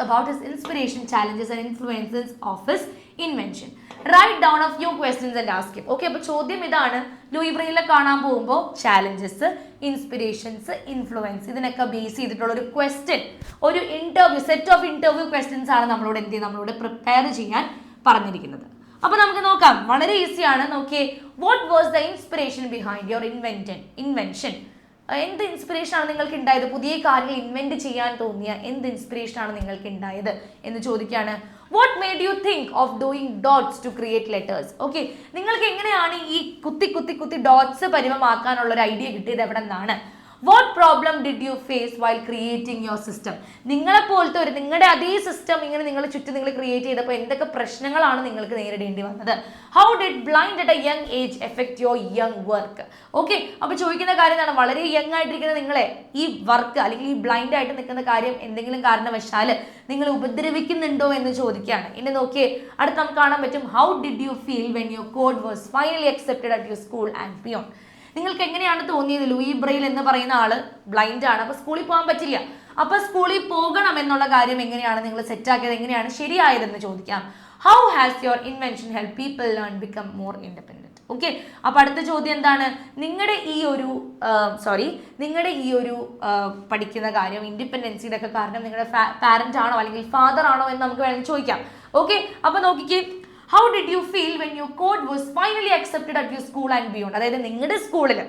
about his inspiration, challenges and influences of his invention? Write down a few questions and ask him. Okay, അപ്പോൾ ചോദ്യം ഇതാണ്, Louis ബ്രെയിലിനെ കാണാൻ പോകുമ്പോൾ ചാലഞ്ചസ്, ഇൻസ്പിറേഷൻസ്, ഇൻഫ്ലുവൻസ് ഇതിനൊക്കെ ബേസ് ചെയ്തിട്ടുള്ള ഒരു ക്വസ്റ്റ്യൻ, ഒരു interview, set of interview questions ആണ് നമ്മളോട് എന്ത് ചെയ്യും, നമ്മളോട് പ്രിപ്പയർ ചെയ്യാൻ പറഞ്ഞിരിക്കുന്നത്. അപ്പൊ നമുക്ക് നോക്കാം, വളരെ ഈസിയാണ്. നോക്കിയേ, what was the inspiration behind your invention? എന്ത് ഇൻസ്പിറേഷൻ ആണ് നിങ്ങൾക്ക് ഉണ്ടായത്, പുതിയ കാര്യങ്ങൾ ഇൻവെന്റ് ചെയ്യാൻ തോന്നിയ എന്ത് ഇൻസ്പിറേഷൻ ആണ് നിങ്ങൾക്ക് ഉണ്ടായത് എന്ന് ചോദിക്കുകയാണ്. What made you think of doing dots to create letters? Okay, നിങ്ങൾക്ക് എങ്ങനെയാണ് ഈ കുത്തി ഡോട്ട്സ് പരിമമാക്കാനുള്ള ഒരു ഐഡിയ കിട്ടിയത്, എവിടെ നിന്നാണ്? What problem did you face while creating your system? നിങ്ങളെപ്പോലത്തെ നിങ്ങളുടെ അതേ സിസ്റ്റം ഇങ്ങനെ നിങ്ങൾ ചുറ്റും നിങ്ങൾ ക്രിയേറ്റ് ചെയ്തപ്പോൾ എന്തൊക്കെ പ്രശ്നങ്ങളാണ് നിങ്ങൾക്ക് നേരിടേണ്ടി വന്നത്? How did blind at A young age effect your young work? Okay, അപ്പോൾ ചോദിക്കുന്ന കാര്യം എന്താണ്, വളരെ യങ് ആയിട്ടിരിക്കുന്ന നിങ്ങളെ ഈ വർക്ക് അല്ലെങ്കിൽ ഈ ബ്ലൈൻഡ് ആയിട്ട് നിൽക്കുന്ന കാര്യം എന്തെങ്കിലും കാരണവശാൽ നിങ്ങൾ ഉപദ്രവിക്കുന്നുണ്ടോ എന്ന് ചോദിക്കുകയാണ്. ഇനി നോക്കിയേ, അടുത്ത് നമുക്ക് കാണാൻ പറ്റും how did you feel when your code was finally accepted at your school and beyond? നിങ്ങൾക്ക് എങ്ങനെയാണ് തോന്നിയത്? ലൂയി ബ്രെയിൽ എന്ന് പറയുന്ന ആള് ബ്ലൈൻഡ് ആണ്, അപ്പൊ സ്കൂളിൽ പോകാൻ പറ്റില്ല, അപ്പൊ സ്കൂളിൽ പോകണം എന്നുള്ള കാര്യം എങ്ങനെയാണ് നിങ്ങൾ സെറ്റാക്കിയത്, എങ്ങനെയാണ് ശരിയായതെന്ന് ചോദിക്കാം. How has your invention help people learn become more independent? Okay, അപ്പൊ അടുത്ത ചോദ്യം എന്താണ്? നിങ്ങളുടെ ഈ ഒരു പഠിക്കുന്ന കാര്യം, ഇൻഡിപെൻഡൻസിയുടെ ഒക്കെ കാരണം നിങ്ങളുടെ പാരന്റ് ആണോ അല്ലെങ്കിൽ ഫാദർ ആണോ എന്ന് നമുക്ക് വേണമെങ്കിൽ ചോദിക്കാം. ഓക്കെ, അപ്പൊ നോക്കിക്കേ, how did you feel when your code was finally accepted at your school and beyond? അതായത് നിങ്ങളുടെ സ്കൂളിൽ,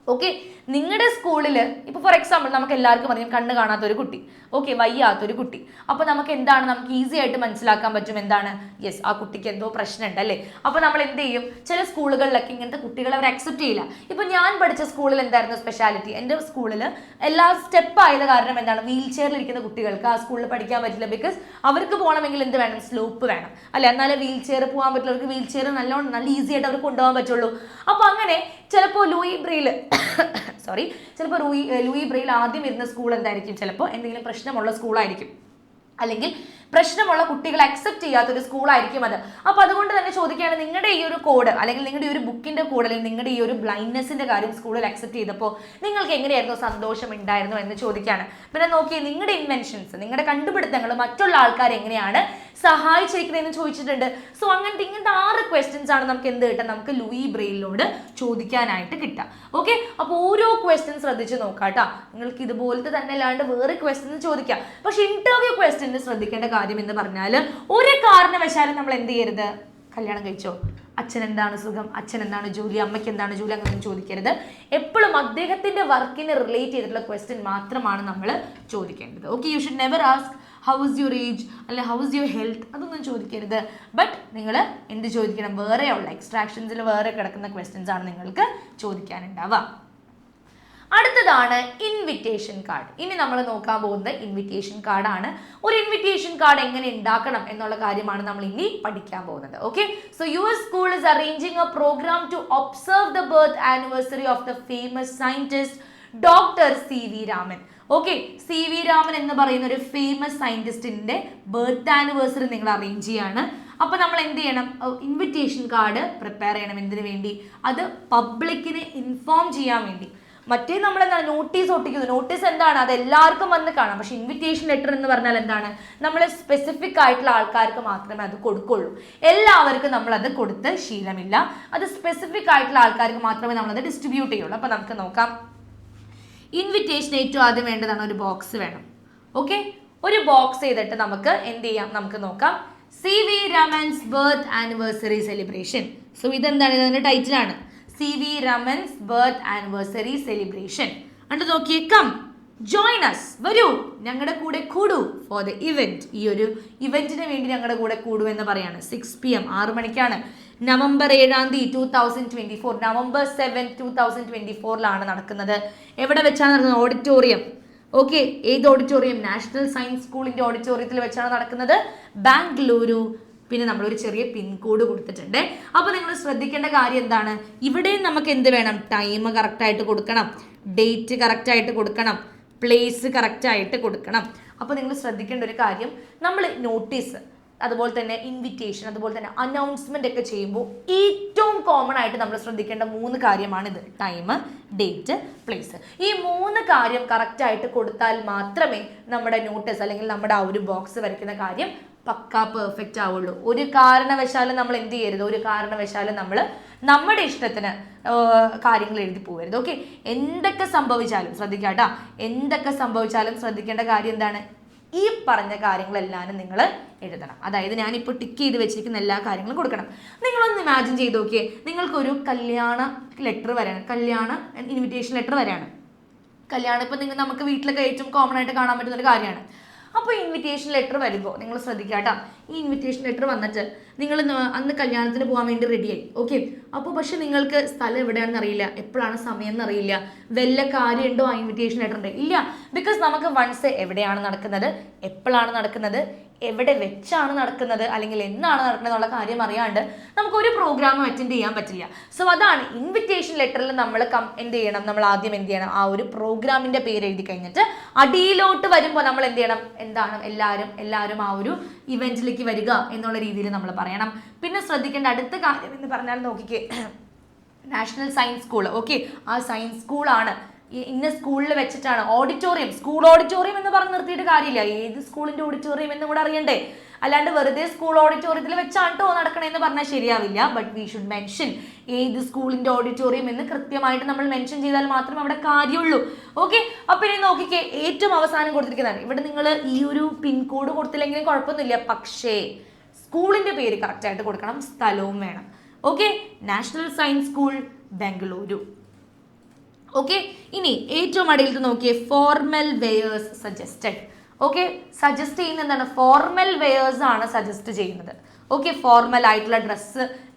ഓക്കെ, നിങ്ങളുടെ സ്കൂളിൽ ഇപ്പോൾ ഫോർ എക്സാമ്പിൾ നമുക്ക് എല്ലാവർക്കും അറിയാം കണ്ണ് കാണാത്തൊരു കുട്ടി, ഓക്കെ, വയ്യാത്തൊരു കുട്ടി. അപ്പോൾ നമുക്ക് എന്താണ്, നമുക്ക് ഈസി ആയിട്ട് മനസ്സിലാക്കാൻ പറ്റും എന്താണ്, യെസ്, ആ കുട്ടിക്ക് എന്തോ പ്രശ്നമുണ്ട് അല്ലേ. അപ്പോൾ നമ്മൾ എന്ത് ചെയ്യും, ചില സ്കൂളുകളിലൊക്കെ ഇങ്ങനത്തെ കുട്ടികളെ അവർ അക്സെപ്റ്റ് ചെയ്യില്ല. ഇപ്പോൾ ഞാൻ പഠിച്ച സ്കൂളിൽ എന്തായിരുന്നു സ്പെഷ്യാലിറ്റി? എൻ്റെ സ്കൂളിൽ എല്ലാ സ്റ്റെപ്പ് ആയത് കാരണം എന്താണ്, വീൽ ചെയറിലിരിക്കുന്ന കുട്ടികൾക്ക് ആ സ്കൂളിൽ പഠിക്കാൻ പറ്റില്ല. ബിക്കോസ് അവർക്ക് പോകണമെങ്കിൽ എന്ത് വേണം, സ്ലോപ്പ് വേണം അല്ലെ, എന്നാലേ വീൽ ചെയർ പോകാൻ പറ്റില്ല. അവർക്ക് വീൽ ചെയർ നല്ല ഈസി ആയിട്ട് അവർക്ക് കൊണ്ടുപോകാൻ പറ്റുള്ളൂ. അപ്പോൾ അങ്ങനെ ചിലപ്പോൾ ലൂയി ബ്രെയിൽ ആദ്യം ഇരുന്ന സ്കൂൾ എന്തായിരിക്കും, ചിലപ്പോൾ എന്തെങ്കിലും പ്രശ്നമുള്ള സ്കൂളായിരിക്കും, അല്ലെങ്കിൽ പ്രശ്നമുള്ള കുട്ടികളെ അക്സെപ്റ്റ് ചെയ്യാത്തൊരു സ്കൂളായിരിക്കും അത്. അപ്പോൾ അതുകൊണ്ട് തന്നെ ചോദിക്കുകയാണ്, നിങ്ങളുടെ ഈ ഒരു കോഡ് അല്ലെങ്കിൽ നിങ്ങളുടെ ഈ ഒരു ബുക്കിന്റെ കോഡ് അല്ലെങ്കിൽ നിങ്ങളുടെ ഈ ഒരു ബ്ലൈൻഡ്നെസിന്റെ കാര്യം സ്കൂളിൽ അക്സെപ്റ്റ് ചെയ്തപ്പോൾ നിങ്ങൾക്ക് എങ്ങനെയായിരുന്നു, സന്തോഷം ഉണ്ടായിരുന്നു എന്ന് ചോദിക്കുകയാണ്. പിന്നെ നോക്കി, നിങ്ങളുടെ ഇൻവെൻഷൻസ്, നിങ്ങളുടെ കണ്ടുപിടുത്തങ്ങൾ മറ്റുള്ള ആൾക്കാർ എങ്ങനെയാണ് സഹായിച്ചിരിക്കുന്നതെന്ന് ചോദിച്ചിട്ടുണ്ട്. സോ ഇങ്ങനത്തെ 6 ക്വസ്റ്റ്യൻസ് ആണ് നമുക്ക് എന്ത് കിട്ടുക, നമുക്ക് ലൂയി ബ്രെയിലിനോട് ചോദിക്കാനായിട്ട് കിട്ടുക. ഓക്കെ, അപ്പോൾ ഓരോ ക്വസ്റ്റ്യൻ ശ്രദ്ധിച്ച് നോക്കാം കേട്ടോ. നിങ്ങൾക്ക് ഇതുപോലത്തെ തന്നെ അല്ലാണ്ട് വേറെ ക്വസ്റ്റ്യൻ ചോദിക്കാം. പക്ഷെ ഇന്റർവ്യൂ ക്വസ്റ്റ്യന് ശ്രദ്ധിക്കേണ്ട കാര്യം എന്ന് പറഞ്ഞാൽ, ഒരു കാരണവശാലും നമ്മൾ എന്ത് ചെയ്യരുത്, കല്യാണം കഴിച്ചോ, അച്ഛൻ എന്താണ് സുഖം, അച്ഛൻ എന്താണ് ജോലി, അമ്മയ്ക്ക് എന്താണ് ജോലി, അങ്ങനെ ചോദിക്കരുത്. എപ്പോഴും അദ്ദേഹത്തിന്റെ വർക്കിനെ റിലേറ്റ് ചെയ്തിട്ടുള്ള ക്വസ്റ്റ്യൻ മാത്രമാണ് നമ്മൾ ചോദിക്കേണ്ടത്. Okay, you should never ask how is your age അല്ലെ ഹൗ ഇസ് യുവർ ഹെൽത്ത്, അതൊന്നും ചോദിക്കരുത്. ബട്ട് നിങ്ങൾ എന്ത് ചോദിക്കണം, വേറെയുള്ള എക്സ്ട്രാക്ഷൻസിൽ വേറെ കിടക്കുന്ന ക്വസ്റ്റ്യൻസ് ആണ് നിങ്ങൾക്ക് ചോദിക്കാനുണ്ടാവുക. അടുത്തതാണ് ഇൻവിറ്റേഷൻ കാർഡ്. ഇനി നമ്മൾ നോക്കാൻ പോകുന്നത് ഇൻവിറ്റേഷൻ കാർഡാണ്. ഒരു ഇൻവിറ്റേഷൻ കാർഡ് എങ്ങനെ ഉണ്ടാക്കണം എന്നുള്ള കാര്യമാണ് നമ്മൾ ഇനി പഠിക്കാൻ പോകുന്നത്. Okay, so your school is arranging a programme to observe the birth anniversary of the famous scientist doctor CV Raman. Okay, CV Raman എന്ന് പറയുന്ന ഒരു ഫേമസ് സയന്റിസ്റ്റിന്റെ ബർത്ത് ആനിവേഴ്സറി നിങ്ങൾ അറേഞ്ച് ചെയ്യാണ്. അപ്പൊ നമ്മൾ എന്ത് ചെയ്യണം, ഇൻവിറ്റേഷൻ കാർഡ് പ്രിപ്പയർ ചെയ്യണം. എന്തിനു വേണ്ടി? അത് പബ്ലിക്കിനെ ഇൻഫോം ചെയ്യാൻ വേണ്ടി. മറ്റേ നമ്മൾ എന്താണ്, നോട്ടീസ് ഒട്ടിക്കുന്നു. നോട്ടീസ് എന്താണ്, അത് എല്ലാവർക്കും വന്ന് കാണാം. പക്ഷെ ഇൻവിറ്റേഷൻ ലെറ്റർ എന്ന് പറഞ്ഞാൽ എന്താണ്, നമ്മൾ സ്പെസിഫിക് ആയിട്ടുള്ള ആൾക്കാർക്ക് മാത്രമേ അത് കൊടുക്കുള്ളൂ. എല്ലാവർക്കും നമ്മൾ അത് കൊടുത്ത് ശീലമില്ല. അത് സ്പെസിഫിക് ആയിട്ടുള്ള ആൾക്കാർക്ക് മാത്രമേ നമ്മളത് ഡിസ്ട്രിബ്യൂട്ട് ചെയ്യുള്ളൂ. അപ്പൊ നമുക്ക് നോക്കാം. ഇൻവിറ്റേഷൻ ഏറ്റവും ആദ്യം വേണ്ടതാണ് ഒരു ബോക്സ് വേണം. ഓക്കെ, ഒരു ബോക്സ് ചെയ്തിട്ട് നമുക്ക് എന്ത് ചെയ്യാം, നമുക്ക് നോക്കാം. CV Raman's birth anniversary celebration. So ഇതെന്താണ്, ഇതിന്റെ ടൈറ്റിലാണ് CV Raman's birth anniversary celebration. എന്നിട്ട് നോക്കിയേ, കം ജോയിൻ അസ്, വരൂ ഞങ്ങളുടെ കൂടെ കൂടൂ ഫോർ ദ ഇവന്റ്. ഈ ഒരു ഇവന്റിന് വേണ്ടി ഞങ്ങളുടെ കൂടെ കൂടൂ എന്ന് പറയാണ്. 6 PM 6 മണിക്കാണ്. നവംബർ 7 2024, നവംബർ 7, 2024 നടക്കുന്നത്. എവിടെ വെച്ചാണ് നടക്കുന്നത്? ഓഡിറ്റോറിയം. ഓക്കെ, ഏത് ഓഡിറ്റോറിയം? നാഷണൽ സയൻസ് സ്കൂളിന്റെ ഓഡിറ്റോറിയത്തിൽ വെച്ചാണ് നടക്കുന്നത്, ബാംഗ്ലൂരു. പിന്നെ നമ്മളൊരു ചെറിയ പിൻകോഡ് കൊടുത്തിട്ടുണ്ട്. അപ്പോൾ നിങ്ങൾ ശ്രദ്ധിക്കേണ്ട കാര്യം എന്താണ്, ഇവിടെ നമുക്ക് എന്ത് വേണം, ടൈം കറക്റ്റായിട്ട് കൊടുക്കണം, ഡേറ്റ് കറക്റ്റായിട്ട് കൊടുക്കണം, പ്ലേസ് കറക്റ്റായിട്ട് കൊടുക്കണം. അപ്പോൾ നിങ്ങൾ ശ്രദ്ധിക്കേണ്ട ഒരു കാര്യം, നമ്മൾ നോട്ടീസ്, അതുപോലെ തന്നെ ഇൻവിറ്റേഷൻ, അതുപോലെ തന്നെ അനൗൺസ്മെന്റ് ഒക്കെ ചെയ്യുമ്പോൾ ഏറ്റവും കോമൺ ആയിട്ട് നമ്മൾ ശ്രദ്ധിക്കേണ്ട 3 കാര്യമാണിത്: ടൈം, ഡേറ്റ്, പ്ലേസ്. ഈ 3 കാര്യം കറക്റ്റായിട്ട് കൊടുത്താൽ മാത്രമേ നമ്മുടെ നോട്ടീസ് അല്ലെങ്കിൽ നമ്മുടെ ആ ഒരു ബോക്സ് വരയ്ക്കുന്ന കാര്യം പക്കാ പെർഫെക്റ്റ് ആവുള്ളൂ. ഒരു കാരണവശാലും നമ്മൾ എന്ത് ചെയ്യരുത്, ഒരു കാരണവശാലും നമ്മൾ നമ്മുടെ ഇഷ്ടത്തിന് കാര്യങ്ങൾ എഴുതി പോകരുത്. ഓക്കെ, എന്തൊക്കെ സംഭവിച്ചാലും ശ്രദ്ധിക്കാട്ടോ, എന്തൊക്കെ സംഭവിച്ചാലും ശ്രദ്ധിക്കേണ്ട കാര്യം എന്താണ്, ഈ പറഞ്ഞ കാര്യങ്ങളെല്ലാം നിങ്ങൾ എഴുതണം. അതായത് ഞാനിപ്പോൾ ടിക്ക് ചെയ്ത് വെച്ചിരിക്കുന്ന എല്ലാ കാര്യങ്ങളും കൊടുക്കണം. നിങ്ങളൊന്ന് ഇമാജിൻ ചെയ്ത് നോക്കിയേ, നിങ്ങൾക്കൊരു കല്യാണ ലെറ്റർ വരാണ്, കല്യാണ ഇൻവിറ്റേഷൻ ലെറ്റർ വരാണ്. കല്യാണം ഇപ്പോൾ നമുക്ക് വീട്ടിലൊക്കെ ഏറ്റവും കോമൺ ആയിട്ട് കാണാൻ പറ്റുന്ന ഒരു കാര്യമാണ്. അപ്പോൾ ഇൻവിറ്റേഷൻ ലെറ്റർ വരുമ്പോൾ നിങ്ങൾ ശ്രദ്ധിക്കാട്ടോ, ഈ ഇൻവിറ്റേഷൻ ലെറ്റർ വന്നിട്ട് നിങ്ങൾ അന്ന് കല്യാണത്തിന് പോകാൻ വേണ്ടി റെഡിയായി. ഓക്കെ, അപ്പോൾ പക്ഷെ നിങ്ങൾക്ക് സ്ഥലം എവിടെയാണെന്ന് അറിയില്ല, എപ്പോഴാണ് സമയം എന്നറിയില്ല, വല്ല കാര്യമുണ്ടോ ആ ഇൻവിറ്റേഷൻ ലെറ്ററിൻ്റെ? ഇല്ല. ബിക്കോസ് നമുക്ക് വൺസ് എവിടെയാണ് നടക്കുന്നത്, എപ്പോഴാണ് നടക്കുന്നത്, എവിടെ വെച്ചാണ് നടക്കുന്നത്, അല്ലെങ്കിൽ എന്നാണ് നടക്കുന്നത് എന്നുള്ള കാര്യം അറിയാണ്ട് നമുക്ക് ഒരു പ്രോഗ്രാമും അറ്റൻഡ് ചെയ്യാൻ പറ്റില്ല. സോ അതാണ് ഇൻവിറ്റേഷൻ ലെറ്ററിൽ നമ്മൾ എന്ത് ചെയ്യണം, നമ്മൾ ആദ്യം എന്ത് ചെയ്യണം, ആ ഒരു പ്രോഗ്രാമിൻ്റെ പേര് എഴുതി കഴിഞ്ഞിട്ട് അടിയിലോട്ട് വരുമ്പോൾ നമ്മൾ എന്ത് ചെയ്യണം, എന്താണ് എല്ലാവരും ആ ഒരു ഇവന്റിലേക്ക് വരിക എന്നുള്ള രീതിയിൽ നമ്മൾ പറയണം. പിന്നെ ശ്രദ്ധിക്കേണ്ട അടുത്ത കാര്യം എന്ന് പറഞ്ഞാൽ നോക്കിക്കേ, നാഷണൽ സയൻസ് സ്കൂൾ. ഓക്കെ, ആ സയൻസ് സ്കൂളാണ്, ഇന്ന സ്കൂളിൽ വെച്ചിട്ടാണ്. ഓഡിറ്റോറിയം, സ്കൂൾ ഓഡിറ്റോറിയം എന്ന് പറഞ്ഞ് നിർത്തിയിട്ട് കാര്യമില്ല, ഏത് സ്കൂളിന്റെ ഓഡിറ്റോറിയം എന്ന് കൂടെ അറിയണ്ടേ. അല്ലാണ്ട് വെറുതെ സ്കൂൾ ഓഡിറ്റോറിയത്തിൽ വെച്ചാണ് കേട്ടോ നടക്കണമെന്ന് പറഞ്ഞാൽ ശരിയാവില്ല. ബട്ട് വി ഷുഡ് മെൻഷൻ ഏത് സ്കൂളിന്റെ ഓഡിറ്റോറിയം എന്ന് കൃത്യമായിട്ട് നമ്മൾ മെൻഷൻ ചെയ്താൽ മാത്രമേ അവിടെ കാര്യമുള്ളൂ. ഓക്കെ, അപ്പൊ ഇനി നോക്കിക്കേ, ഏറ്റവും അവസാനം കൊടുത്തിരിക്കുന്നതാണ്. ഇവിടെ നിങ്ങൾ ഈ ഒരു പിൻകോഡ് കൊടുത്തില്ലെങ്കിലും കുഴപ്പമൊന്നുമില്ല, പക്ഷേ സ്കൂളിന്റെ പേര് കറക്റ്റ് ആയിട്ട് കൊടുക്കണം, സ്ഥലവും വേണം. Okay, national science school, Bengaluru. Okay, ഇനി ഏറ്റവും അടിയിലത്ത് നോക്കിയേ, formal wears suggested. Okay, suggest ചെയ്യുന്ന എന്താണ്? ഫോർമൽ വെയേഴ്സ് ആണ് സജസ്റ്റ് ചെയ്യുന്നത്. ഓക്കെ, ഫോർമൽ ആയിട്ടുള്ള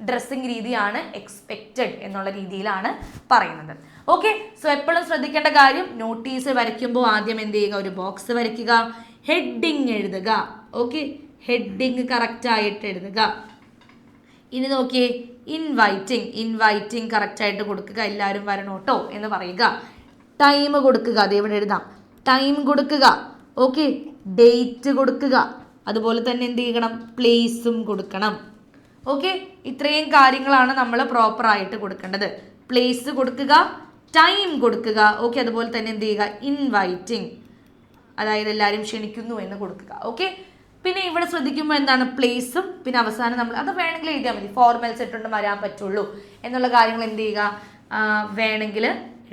ഡ്രസ്സിങ് രീതിയാണ് എക്സ്പെക്റ്റഡ് എന്നുള്ള രീതിയിലാണ് പറയുന്നത്. ഓക്കെ, സോ എപ്പോഴും ശ്രദ്ധിക്കേണ്ട കാര്യം, നോട്ടീസ് വരയ്ക്കുമ്പോൾ ആദ്യം എന്ത് ചെയ്യുക? ഒരു ബോക്സ് വരയ്ക്കുക, ഹെഡിങ് എഴുതുക. ഓക്കെ, ഹെഡിങ് കറക്റ്റ് ആയിട്ട് എഴുതുക. ഇനി നോക്കിയേ, ഇൻവൈറ്റിംഗ് കറക്റ്റ് ആയിട്ട് കൊടുക്കുക, എല്ലാവരും വരണോട്ടോ എന്ന് പറയുക. ടൈം കൊടുക്കുക, അത് ഇവിടെ എഴുതാം, ടൈം കൊടുക്കുക. ഓക്കെ, ഡേറ്റ് കൊടുക്കുക, അതുപോലെ തന്നെ എന്ത് ചെയ്യണം? പ്ലേസും കൊടുക്കണം. ഓക്കെ, ഇത്രയും കാര്യങ്ങളാണ് നമ്മൾ പ്രോപ്പർ ആയിട്ട് കൊടുക്കേണ്ടത്. പ്ലേസ് കൊടുക്കുക, ടൈം കൊടുക്കുക. ഓക്കെ, അതുപോലെ തന്നെ എന്ത് ചെയ്യുക? ഇൻവൈറ്റിംഗ്, അതായത് എല്ലാവരും ക്ഷണിക്കുന്നു എന്ന് കൊടുക്കുക. ഓക്കെ, പിന്നെ ഇവിടെ ശ്രദ്ധിക്കുമ്പോൾ എന്താണ്? പ്ലേസും പിന്നെ അവസാനം നമ്മൾ അത് വേണമെങ്കിൽ എഴുതിയാൽ മതി, ഫോർമൽസ് ഇട്ടുകൊണ്ട് വരാൻ പറ്റുള്ളൂ എന്നുള്ള കാര്യങ്ങൾ എന്ത് ചെയ്യുക? വേണമെങ്കിൽ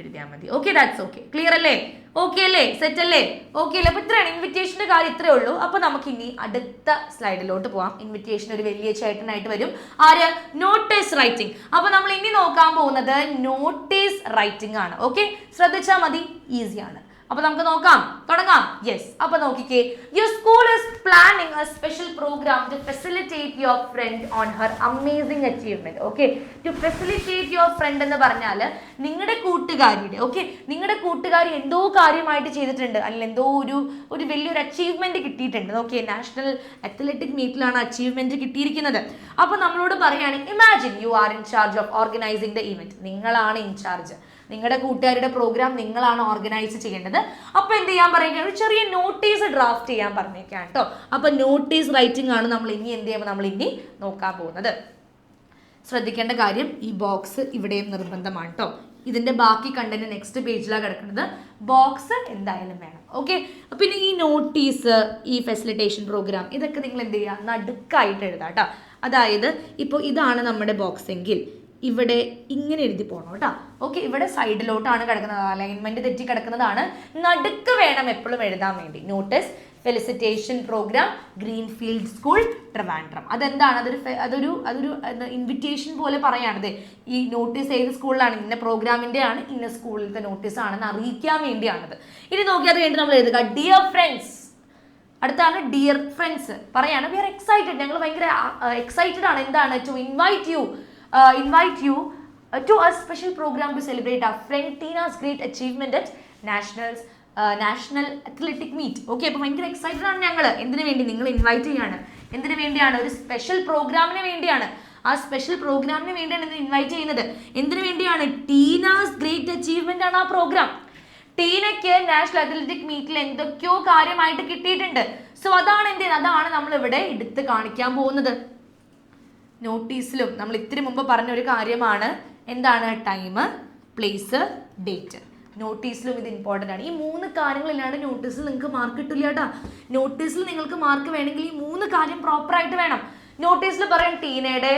എഴുതിയാൽ മതി. Okay, that's okay. ക്ലിയർ അല്ലേ? ഓക്കെ അല്ലേ? സെറ്റ് അല്ലേ? ഓക്കെ അല്ലേ? അപ്പൊ ഇത്രയാണ് ഇൻവിറ്റേഷന്റെ കാര്യം, ഇത്രയേ ഉള്ളൂ. അപ്പൊ നമുക്ക് ഇനി അടുത്ത സ്ലൈഡിലോട്ട് പോവാം. ഇൻവിറ്റേഷൻ ഒരു വലിയ ചേട്ടനായിട്ട് വരും. ആര്? Notice writing. അപ്പൊ നമ്മൾ ഇനി നോക്കാൻ പോകുന്നത് നോട്ടീസ് റൈറ്റിംഗ് ആണ്. ഓക്കെ, ശ്രദ്ധിച്ചാൽ മതി, ഈസിയാണ്. അപ്പൊ നമുക്ക് നോക്കാം, തുടങ്ങാം. യെസ്, അപ്പൊ നോക്കിക്കേ, your school is planning a special programme to facilitate your friend on her amazing achievement. Okay, to facilitate your friend എന്ന് പറഞ്ഞാൽ നിങ്ങളുടെ കൂട്ടുകാരിയുടെ, ഓക്കെ, നിങ്ങളുടെ കൂട്ടുകാരി എന്തോ കാര്യമായിട്ട് ചെയ്തിട്ടുണ്ട്, അല്ലെങ്കിൽ എന്തോ ഒരു വലിയൊരു അച്ചീവ്മെന്റ് കിട്ടിയിട്ടുണ്ട്. ഓക്കെ, നാഷണൽ അത്ലറ്റിക് മീറ്റിലാണ് അച്ചീവ്മെന്റ് കിട്ടിയിരിക്കുന്നത്. അപ്പൊ നമ്മളോട് പറയാണ്, imagine you are in charge of organising the event. നിങ്ങളാണ് ഇൻചാർജ്, നിങ്ങളുടെ കൂട്ടുകാരുടെ പ്രോഗ്രാം നിങ്ങളാണ് ഓർഗനൈസ് ചെയ്യേണ്ടത്. അപ്പൊ എന്ത് ചെയ്യാൻ പറയുക? ഒരു ചെറിയ നോട്ടീസ് ഡ്രാഫ്റ്റ് ചെയ്യാൻ പറഞ്ഞേക്കാം കേട്ടോ. അപ്പൊ നോട്ടീസ് റൈറ്റിംഗ് ആണ് നമ്മൾ ഇനി എന്ത് ചെയ്യുമ്പോൾ നമ്മൾ ഇനി നോക്കാൻ പോകുന്നത്. ശ്രദ്ധിക്കേണ്ട കാര്യം, ഈ ബോക്സ് ഇവിടെയും നിർബന്ധമാണ് കേട്ടോ. ഇതിന്റെ ബാക്കി കണ്ടന്റ് നെക്സ്റ്റ് പേജിലാണ് കിടക്കുന്നത്. ബോക്സ് എന്തായാലും വേണം. ഓക്കെ, പിന്നെ ഈ നോട്ടീസ്, ഈ ഫെസിലിറ്റേഷൻ പ്രോഗ്രാം, ഇതൊക്കെ നിങ്ങൾ എന്ത് ചെയ്യുക? നടുക്കായിട്ട് എഴുതാം കേട്ടോ. അതായത് ഇപ്പോൾ ഇതാണ് നമ്മുടെ ബോക്സ് എങ്കിൽ ഇവിടെ ഇങ്ങനെ എഴുതി പോകണം കേട്ടോ. ഓക്കെ, ഇവിടെ സൈഡിലോട്ടാണ് കിടക്കുന്നത്, അലൈൻമെന്റ് തെറ്റി കിടക്കുന്നതാണ്. നടുക്ക് വേണം എപ്പോഴും എഴുതാൻ വേണ്ടി. Notice felicitation programme, Greenfield school, Trivandrum. അതെന്താണ്? അതൊരു ഇൻവിറ്റേഷൻ പോലെ പറയാണത്. ഈ നോട്ടീസ് ഏത് സ്കൂളിലാണ്, ഇന്ന പ്രോഗ്രാമിന്റെ ആണ്, ഇന്ന സ്കൂളിലത്തെ നോട്ടീസ് ആണെന്ന് അറിയിക്കാൻ വേണ്ടിയാണത്. ഇനി നോക്കിയത് വേണ്ടി നമ്മൾ എഴുതുക, ഡിയർ ഫ്രണ്ട്സ്. അടുത്താണ് ഡിയർ ഫ്രണ്ട്സ്, പറയാണ് വി ആർ എക്സൈറ്റഡ്, ഞങ്ങൾ ഭയങ്കര എക്സൈറ്റഡ് ആണ്. എന്താണ്? To invite you to a special program to celebrate our friend Tina's great achievement at national athletic meet. Okay, അപ്പോൾ ഭയങ്കര എക്സൈറ്റഡ് ആണ് ഞങ്ങൾ. എന്തിനു വേണ്ടി? നിങ്ങൾ ഇൻവൈറ്റ് ചെയ്യാണ്. എന്തിനു വേണ്ടിയാണ്? ഒരു സ്പെഷ്യൽ പ്രോഗ്രാമിന് വേണ്ടിയാണ്. ആ സ്പെഷ്യൽ പ്രോഗ്രാമിന് വേണ്ടിയാണ് ഇത് ഇൻവൈറ്റ് ചെയ്യുന്നത്. എന്തിനു വേണ്ടിയാണ്? ടീനാസ് ഗ്രേറ്റ് അച്ചീവ്മെന്റ് ആണ് ആ പ്രോഗ്രാം. ടീനയ്ക്ക് നാഷണൽ അത്ലറ്റിക് മീറ്റിൽ എന്തൊക്കെയോ കാര്യമായിട്ട് കിട്ടിയിട്ടുണ്ട്. സോ അതാണ് നമ്മൾ ഇവിടെ എടുത്ത് കാണിക്കാൻ പോകുന്നത്. നോട്ടീസിലും നമ്മൾ ഇത്തിരി മുമ്പ് പറഞ്ഞ ഒരു കാര്യമാണ്, എന്താണ്? Time, place, date. നോട്ടീസിലും ഇത് ഇമ്പോർട്ടൻ്റ് ആണ്. ഈ 3 കാര്യങ്ങളിലാണ് നോട്ടീസിൽ നിങ്ങൾക്ക് മാർക്ക് കിട്ടില്ല കേട്ടോ. നോട്ടീസിൽ നിങ്ങൾക്ക് മാർക്ക് വേണമെങ്കിൽ ഈ 3 കാര്യം പ്രോപ്പറായിട്ട് വേണം. നോട്ടീസിൽ പറയാം ടീനയുടെ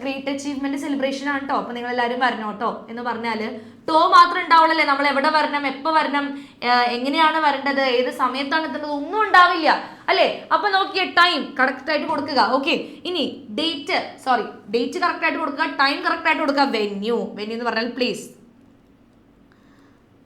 ഗ്രേറ്റ് അച്ചീവ്മെന്റ് സെലിബ്രേഷൻ ആണ് കേട്ടോ, അപ്പൊ നിങ്ങൾ എല്ലാവരും വരണം കേട്ടോ എന്ന് പറഞ്ഞാൽ ടോ മാത്രം ഉണ്ടാവുള്ളല്ലേ. നമ്മൾ എവിടെ വരണം, എപ്പോൾ വരണം, എങ്ങനെയാണ് വരേണ്ടത്, ഏത് സമയത്താണ് എത്തേണ്ടത്, ഒന്നും ഉണ്ടാവില്ല അല്ലേ. അപ്പൊ നോക്കിയേ, ടൈം കറക്റ്റ് ആയിട്ട് കൊടുക്കുക. ഓക്കെ, ഇനി ഡേറ്റ് കറക്റ്റ് ആയിട്ട് കൊടുക്കുക, ടൈം കറക്റ്റ് ആയിട്ട് കൊടുക്കുക. വെന്യൂ എന്ന് പറഞ്ഞാൽ പ്ലേസ്.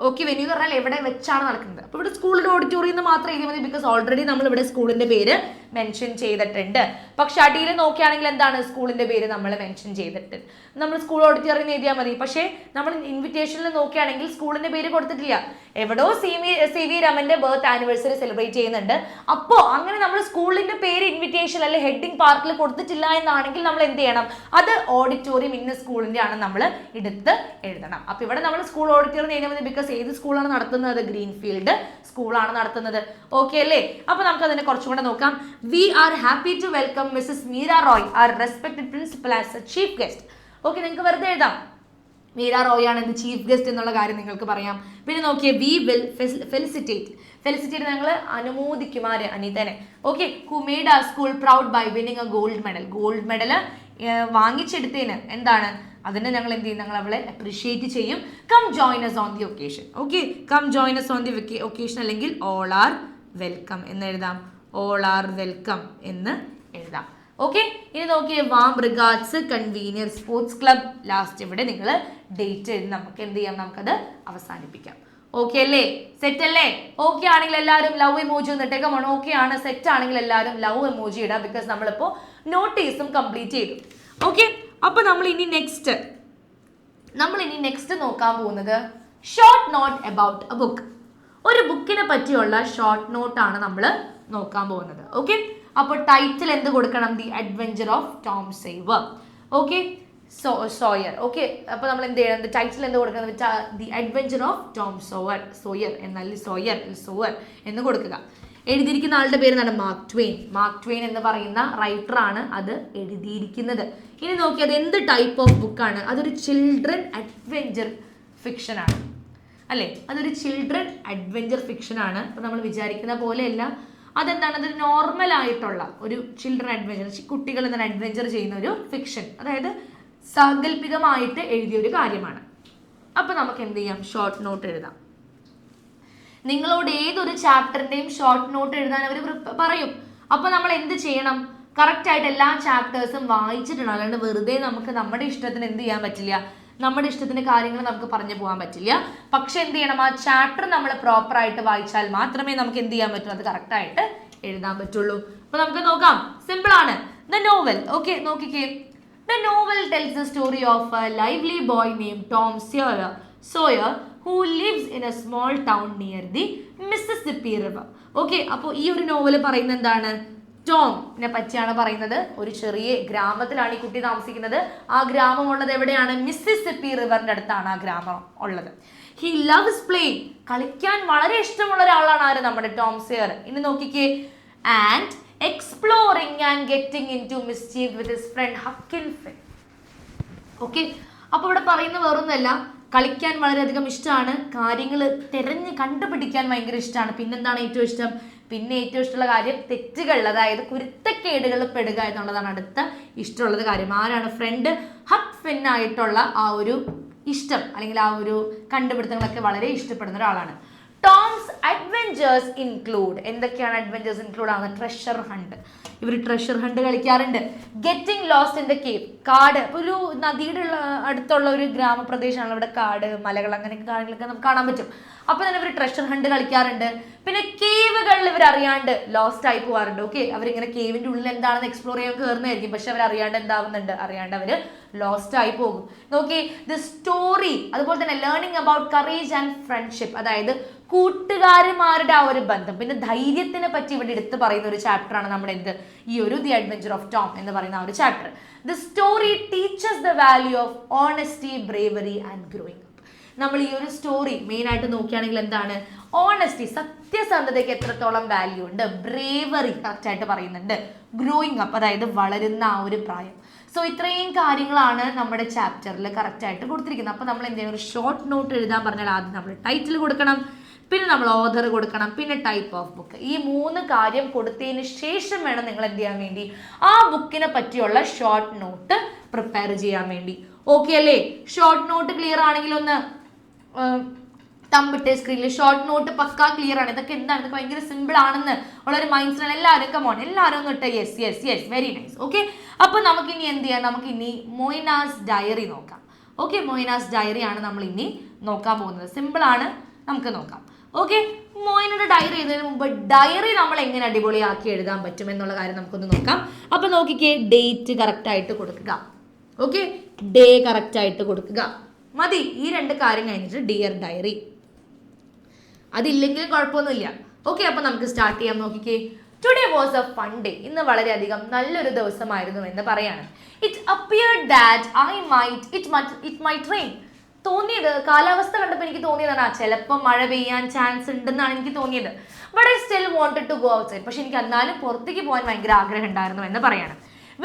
ഓക്കെ, വെന്യൂ എന്ന് പറഞ്ഞാൽ എവിടെ വെച്ചാണ് നടക്കുന്നത്. അപ്പോൾ ഇവിടെ സ്കൂളിന്റെ ഓഡിറ്റോറിയം എന്ന് മാത്രം എഴുതി മതി, ബിക്കോസ് ഓൾറെഡി നമ്മൾ ഇവിടെ സ്കൂളിന്റെ പേര് മെൻഷൻ ചെയ്തിട്ടുണ്ട്. പക്ഷെ അടിയിൽ നോക്കുകയാണെങ്കിൽ എന്താണ്? സ്കൂളിന്റെ പേര് നമ്മൾ മെൻഷൻ ചെയ്തിട്ട് നമ്മൾ സ്കൂൾ ഓഡിറ്റോറിയം എഴുതിയാൽ മതി. പക്ഷേ നമ്മൾ ഇൻവിറ്റേഷനിൽ നോക്കുകയാണെങ്കിൽ സ്കൂളിന്റെ പേര് കൊടുത്തിട്ടില്ല. എവിടോ സി വി രമന്റെ ബർത്ത് ആനിവേഴ്സറി സെലിബ്രേറ്റ് ചെയ്യുന്നുണ്ട്. അപ്പോൾ അങ്ങനെ നമ്മൾ സ്കൂളിന്റെ പേര് ഇൻവിറ്റേഷൻ അല്ലെ ഹെഡിങ് പാർട്ടിൽ കൊടുത്തിട്ടില്ല എന്നാണെങ്കിൽ നമ്മൾ എന്ത് ചെയ്യണം? അത് ഓഡിറ്റോറിയം ഇന്ന സ്കൂളിന്റെ ആണ് നമ്മൾ എടുത്ത് എഴുതണം. അപ്പൊ ഇവിടെ നമ്മൾ സ്കൂൾ ഓഡിറ്റോറിയം എഴുതിയാൽ മതി, ബിക്കോസ് ഏത് സ്കൂളാണ് നടത്തുന്നത്? ഗ്രീൻഫീൽഡ് സ്കൂളാണ് നടത്തുന്നത്. ഓക്കെ അല്ലേ? അപ്പൊ നമുക്ക് അതിനെ കുറച്ചും കൂടെ നോക്കാം. We are happy to welcome Mrs. Meera Roy, our respected principal, as a chief guest. Okay, നിങ്ങൾക്ക് വെറുതെ എഴുതാം. മീര റോയ് ആണ് എന്ത് ചീഫ് ഗസ്റ്റ് എന്നുള്ള കാര്യം നിങ്ങൾക്ക് പറയാം. പിന്നെ നോക്കിയേ വി വിൽ ഫെലിസിറ്റേറ്റ് ഞങ്ങൾ അനുമോദിക്കും ആര് അനിതനെ. ഓക്കെ, ഹു മെയ്ഡ് ആ school proud by winning a gold medal വാങ്ങിച്ചെടുത്തതിന് എന്താണ് അതിനെ ഞങ്ങൾ എന്ത് ചെയ്യും, ഞങ്ങൾ അവളെ അപ്രീഷിയേറ്റ് ചെയ്യും. Come join us on the occasion. Okay, come join us on the occasion അല്ലെങ്കിൽ ഓൾ ആർ വെൽക്കം എന്ന് എഴുതാം. ഓൾ ആർ വെൽക്കം എന്ന് എഴുതാം. ഓക്കെ, ഇനി നോക്കിയേ warm regards convenor sports club. Last ഇവിടെ നിങ്ങൾ ഡേറ്റ് എഴുതി നമുക്ക് എന്ത് ചെയ്യാം, നമുക്കത് അവസാനിപ്പിക്കാം. ഓക്കെ അല്ലേ, സെറ്റ് അല്ലേ? ഓക്കെ ആണെങ്കിൽ എല്ലാവരും ലവ് ഇമോജി ഒന്നിട്ടേക്കാം. ഓക്കെ ആണ്, സെറ്റ് ആണെങ്കിൽ എല്ലാവരും ലവ് ഇമോജി ഇടാം. ബിക്കോസ് നമ്മളിപ്പോൾ നോട്ടീസും കംപ്ലീറ്റ് ചെയ്തു. ഓക്കെ, അപ്പൊ നമ്മൾ ഇനി നെക്സ്റ്റ് നോക്കാൻ പോകുന്നത് short note about A book. ഒരു ബുക്കിനെ പറ്റിയുള്ള ഷോർട്ട് നോട്ടാണ് നമ്മൾ നോക്കാൻ പോകുന്നത്. ഓക്കെ, അപ്പോൾ ടൈറ്റിൽ എന്ത് കൊടുക്കണം? The adventure of Tom Sawyer. Okay, Sawyer. Okay, അപ്പോൾ നമ്മൾ എന്ത് ചെയ്യണം? ടൈറ്റിൽ എന്ത് കൊടുക്കണം എന്ന് വെച്ചാൽ the adventure of Tom Sawyer എന്നല്ല സോയർ എന്ന് കൊടുക്കുക. എഴുതിയിരിക്കുന്ന ആളുടെ പേര് എന്താണ്? മാർക്ക് ട്വെയിൻ എന്ന് പറയുന്ന റൈറ്റർ ആണ് അത് എഴുതിയിരിക്കുന്നത്. ഇനി നോക്കി അത് എന്ത് ടൈപ്പ് ഓഫ് ബുക്കാണ്? അതൊരു ചിൽഡ്രൻ അഡ്വഞ്ചർ ഫിക്ഷൻ ആണ് അല്ലേ? അതൊരു ചിൽഡ്രൻ അഡ്വഞ്ചർ ഫിക്ഷൻ ആണ്. അപ്പോൾ നമ്മൾ വിചാരിക്കുന്ന പോലെയല്ല. അതെന്താണ്? അതൊരു നോർമൽ ആയിട്ടുള്ള ഒരു ചിൽഡ്രൻ അഡ്വഞ്ചർ, കുട്ടികൾ എന്താണ് അഡ്വഞ്ചർ ചെയ്യുന്ന ഒരു ഫിക്ഷൻ, അതായത് സാങ്കല്പികമായിട്ട് എഴുതിയ ഒരു കാര്യമാണ്. അപ്പോൾ നമുക്ക് എന്ത് ചെയ്യാം? ഷോർട്ട് നോട്ട് എഴുതാം. നിങ്ങളോട് ഏതൊരു ചാപ്റ്ററിന്റെയും ഷോർട്ട് നോട്ട് എഴുതാൻ അവർ പറയും. അപ്പോൾ നമ്മൾ എന്ത് ചെയ്യണം? കറക്റ്റ് ആയിട്ട് എല്ലാ ചാപ്റ്റേഴ്സും വായിച്ചിട്ടുണ്ട്. അല്ലാണ്ട് വെറുതെ നമുക്ക് നമ്മുടെ ഇഷ്ടത്തിന് എന്ത് ചെയ്യാൻ പറ്റില്ല, നമ്മുടെ ഇഷ്ടത്തിന് കാര്യങ്ങൾ നമുക്ക് പറഞ്ഞു പോകാൻ പറ്റില്ല. പക്ഷെ എന്ത് ചെയ്യണം? ആ ചാപ്റ്റർ നമ്മൾ പ്രോപ്പർ ആയിട്ട് വായിച്ചാൽ മാത്രമേ നമുക്ക് എന്ത് ചെയ്യാൻ പറ്റൂ, അത് കറക്റ്റ് ആയിട്ട് എഴുതാൻ പറ്റുള്ളൂ. അപ്പൊ നമുക്ക് നോക്കാം. സിമ്പിൾ ആണ്. The novel. ഓക്കെ, നോക്കിക്കേ. The novel tells the story of A lively boy name Tom Sawyer who lives in a small town near the Mississippi River. Okay, അപ്പോൾ ഈ ഒരു നോവൽ പറയുന്നത് എന്താണ്? ടോമിനെ പറ്റിയാണ് പറയുന്നത്. ഒരു ചെറിയ ഗ്രാമത്തിലാണ് ഈ കുട്ടി താമസിക്കുന്നത്. ആ ഗ്രാമം ഉള്ളത് എവിടെയാണ്? മിസിസിപ്പി റിവറിന്റെ അടുത്താണ് ആ ഗ്രാമം ഉള്ളത്. He loves playing. കളിക്കാൻ വളരെ ഇഷ്ടമുള്ള ഒരാളാണ് ആര്? നമ്മുടെ ടോം സോയർ. ഇനി നോക്കിക്കേ. And exploring and getting into mischief with his friend Huck Finn. Okay, അപ്പോൾ ഇവിടെ പറയുന്ന വേറൊന്നുമല്ല, കളിക്കാൻ വളരെയധികം ഇഷ്ടമാണ്, കാര്യങ്ങൾ തിരഞ്ഞ് കണ്ടുപിടിക്കാൻ ഭയങ്കര ഇഷ്ടമാണ്. പിന്നെന്താണ് ഏറ്റവും ഇഷ്ടം? പിന്നെ ഏറ്റവും ഇഷ്ടമുള്ള കാര്യം തെറ്റുകൾ, അതായത് കുരുത്തക്കേടുകൾ പെടുക എന്നുള്ളതാണ് അടുത്ത ഇഷ്ടമുള്ളത് കാര്യം. ആരാണ്? ഫ്രണ്ട് ഹക്ക് ഫിൻ ആയിട്ടുള്ള ആ ഒരു ഇഷ്ടം അല്ലെങ്കിൽ ആ ഒരു കണ്ടുപിടുത്തങ്ങളൊക്കെ വളരെ ഇഷ്ടപ്പെടുന്ന ഒരാളാണ്. Tom's adventures include. എന്തൊക്കെയാണ് അഡ്വഞ്ചേഴ്സ് ഇൻക്ലൂഡ് ആവുന്നത്? Treasure hunt. ഇവർ ട്രഷർ ഹണ്ട് കളിക്കാറുണ്ട്. Getting lost in the cave. കാട്, ഒരു നദിയുടെ അടുത്തുള്ള ഒരു ഗ്രാമപ്രദേശമാണ്. ഇവിടെ കാട്, മലകൾ, അങ്ങനെയൊക്കെ കാര്യങ്ങളൊക്കെ നമുക്ക് കാണാൻ പറ്റും. അപ്പോൾ തന്നെ ഇവർ ട്രഷർ ഹണ്ട് കളിക്കാറുണ്ട്. പിന്നെ കേവുകളിൽ ഇവർ അറിയാണ്ട് ലോസ്റ്റ് ആയി പോകാറുണ്ട്. ഓക്കെ, അവരിങ്ങനെ കേവിന്റെ ഉള്ളിൽ എന്താണെന്ന് എക്സ്പ്ലോർ ചെയ്യാൻ കയറുന്നതായിരിക്കും. പക്ഷെ അവർ അറിയാണ്ട് എന്താവുന്നുണ്ട്? അറിയാണ്ട് അവർ ലോസ്റ്റ് ആയി പോകും. നോക്കി, ദ സ്റ്റോറി. അതുപോലെ തന്നെ learning about courage and friendship, അതായത് കൂട്ടുകാരന്മാരുടെ ആ ഒരു ബന്ധം, പിന്നെ ധൈര്യത്തിനെ പറ്റി ഇവിടെ എടുത്ത് പറയുന്ന ഒരു ചാപ്റ്റർ ആണ് നമ്മുടെ എന്ത്, ഈ ഒരു ദി അഡ്വഞ്ചർ ഓഫ് ടോം എന്ന് പറയുന്ന ആ ഒരു chapter. The story teaches the value of honesty, bravery and growing up. നമ്മൾ ഈ ഒരു സ്റ്റോറി മെയിൻ ആയിട്ട് നോക്കുകയാണെങ്കിൽ എന്താണ്? ഓണസ്റ്റി, സത്യസന്ധതയ്ക്ക് എത്രത്തോളം വാല്യൂ ഉണ്ട്, ബ്രേവറി കറക്റ്റ് ആയിട്ട് പറയുന്നുണ്ട്, ഗ്രോയിങ് അപ്പ് അതായത് വളരുന്ന ആ ഒരു പ്രായം. സോ ഇത്രയും കാര്യങ്ങളാണ് നമ്മുടെ ചാപ്റ്ററിൽ കറക്റ്റ് ആയിട്ട് കൊടുത്തിരിക്കുന്നത്. അപ്പോൾ നമ്മൾ എന്തെങ്കിലും ഒരു ഷോർട്ട് നോട്ട് എഴുതാൻ പറഞ്ഞാൽ ആദ്യം നമ്മൾ ടൈറ്റിൽ കൊടുക്കണം, പിന്നെ നമ്മൾ ഓഥർ കൊടുക്കണം, പിന്നെ ടൈപ്പ് ഓഫ് ബുക്ക്. ഈ 3 കാര്യം കൊടുത്തതിന് ശേഷം വേണം നിങ്ങൾ എന്ത് ചെയ്യാൻ വേണ്ടി ആ ബുക്കിനെ പറ്റിയുള്ള ഷോർട്ട് നോട്ട് പ്രിപ്പയർ ചെയ്യാൻ വേണ്ടി. ഓക്കെ അല്ലേ? ഷോർട്ട് നോട്ട് ക്ലിയർ ആണെങ്കിൽ ഒന്ന് തമ്പിട്ടേ സ്ക്രീനിൽ. ഷോർട്ട് നോട്ട് പക്കാ ക്ലിയർ ആണ്. ഇതൊക്കെ എന്താണ്? ഇതൊക്കെ ഭയങ്കര സിമ്പിൾ ആണെന്ന് ഉള്ളൊരു മൈൻഡ്സിലാണ് എല്ലാവരും. കമോൺ, എല്ലാവരും ഒന്ന് ഇട്ട് യെസ്, വെരി നൈസ്. ഓക്കെ, അപ്പോൾ നമുക്കിനി എന്ത് ചെയ്യാം? നമുക്കിനി മൊയ്നാസ് ഡയറി നോക്കാം. ഓക്കെ, മൊയ്നാസ് ഡയറി ആണ് നമ്മൾ ഇനി നോക്കാൻ പോകുന്നത്. സിമ്പിൾ ആണ്, നമുക്ക് നോക്കാം. ഓക്കെ, മോയിനയുടെ ഡയറി എഴുതുന്നതിന് മുമ്പ് ഡയറി നമ്മൾ എങ്ങനെ അടിപൊളിയാക്കി എഴുതാൻ പറ്റും എന്നുള്ള കാര്യം നമുക്കൊന്ന് നോക്കാം. അപ്പൊ നോക്കിക്കേ, ഡേറ്റ് കറക്റ്റ് ആയിട്ട് കൊടുക്കുക. ഓക്കെ, ഡേ കറക്റ്റ് ആയിട്ട് കൊടുക്കുക. മതി. ഈ 2 കാര്യം കഴിഞ്ഞിട്ട് ഡിയർ ഡയറി. അതില്ലെങ്കിലും കുഴപ്പമൊന്നുമില്ല. ഓക്കെ, അപ്പൊ നമുക്ക് സ്റ്റാർട്ട് ചെയ്യാം. നോക്കിക്കേ, today was A fun day. ഇന്ന് വളരെയധികം നല്ലൊരു ദിവസമായിരുന്നു എന്ന് പറയാണ്. It appeared that it might rain. തോന്നിയത്, കാലാവസ്ഥ കണ്ടപ്പോൾ എനിക്ക് തോന്നിയതാണ് ചിലപ്പോൾ മഴ പെയ്യാൻ ചാൻസ് ഉണ്ടെന്നാണ് എനിക്ക് തോന്നിയത്. But I still wanted to go outside. പക്ഷെ എനിക്ക് എന്നാലും പുറത്തേക്ക് പോകാൻ ഭയങ്കര ആഗ്രഹം ഉണ്ടായിരുന്നു എന്ന് പറയാണ്.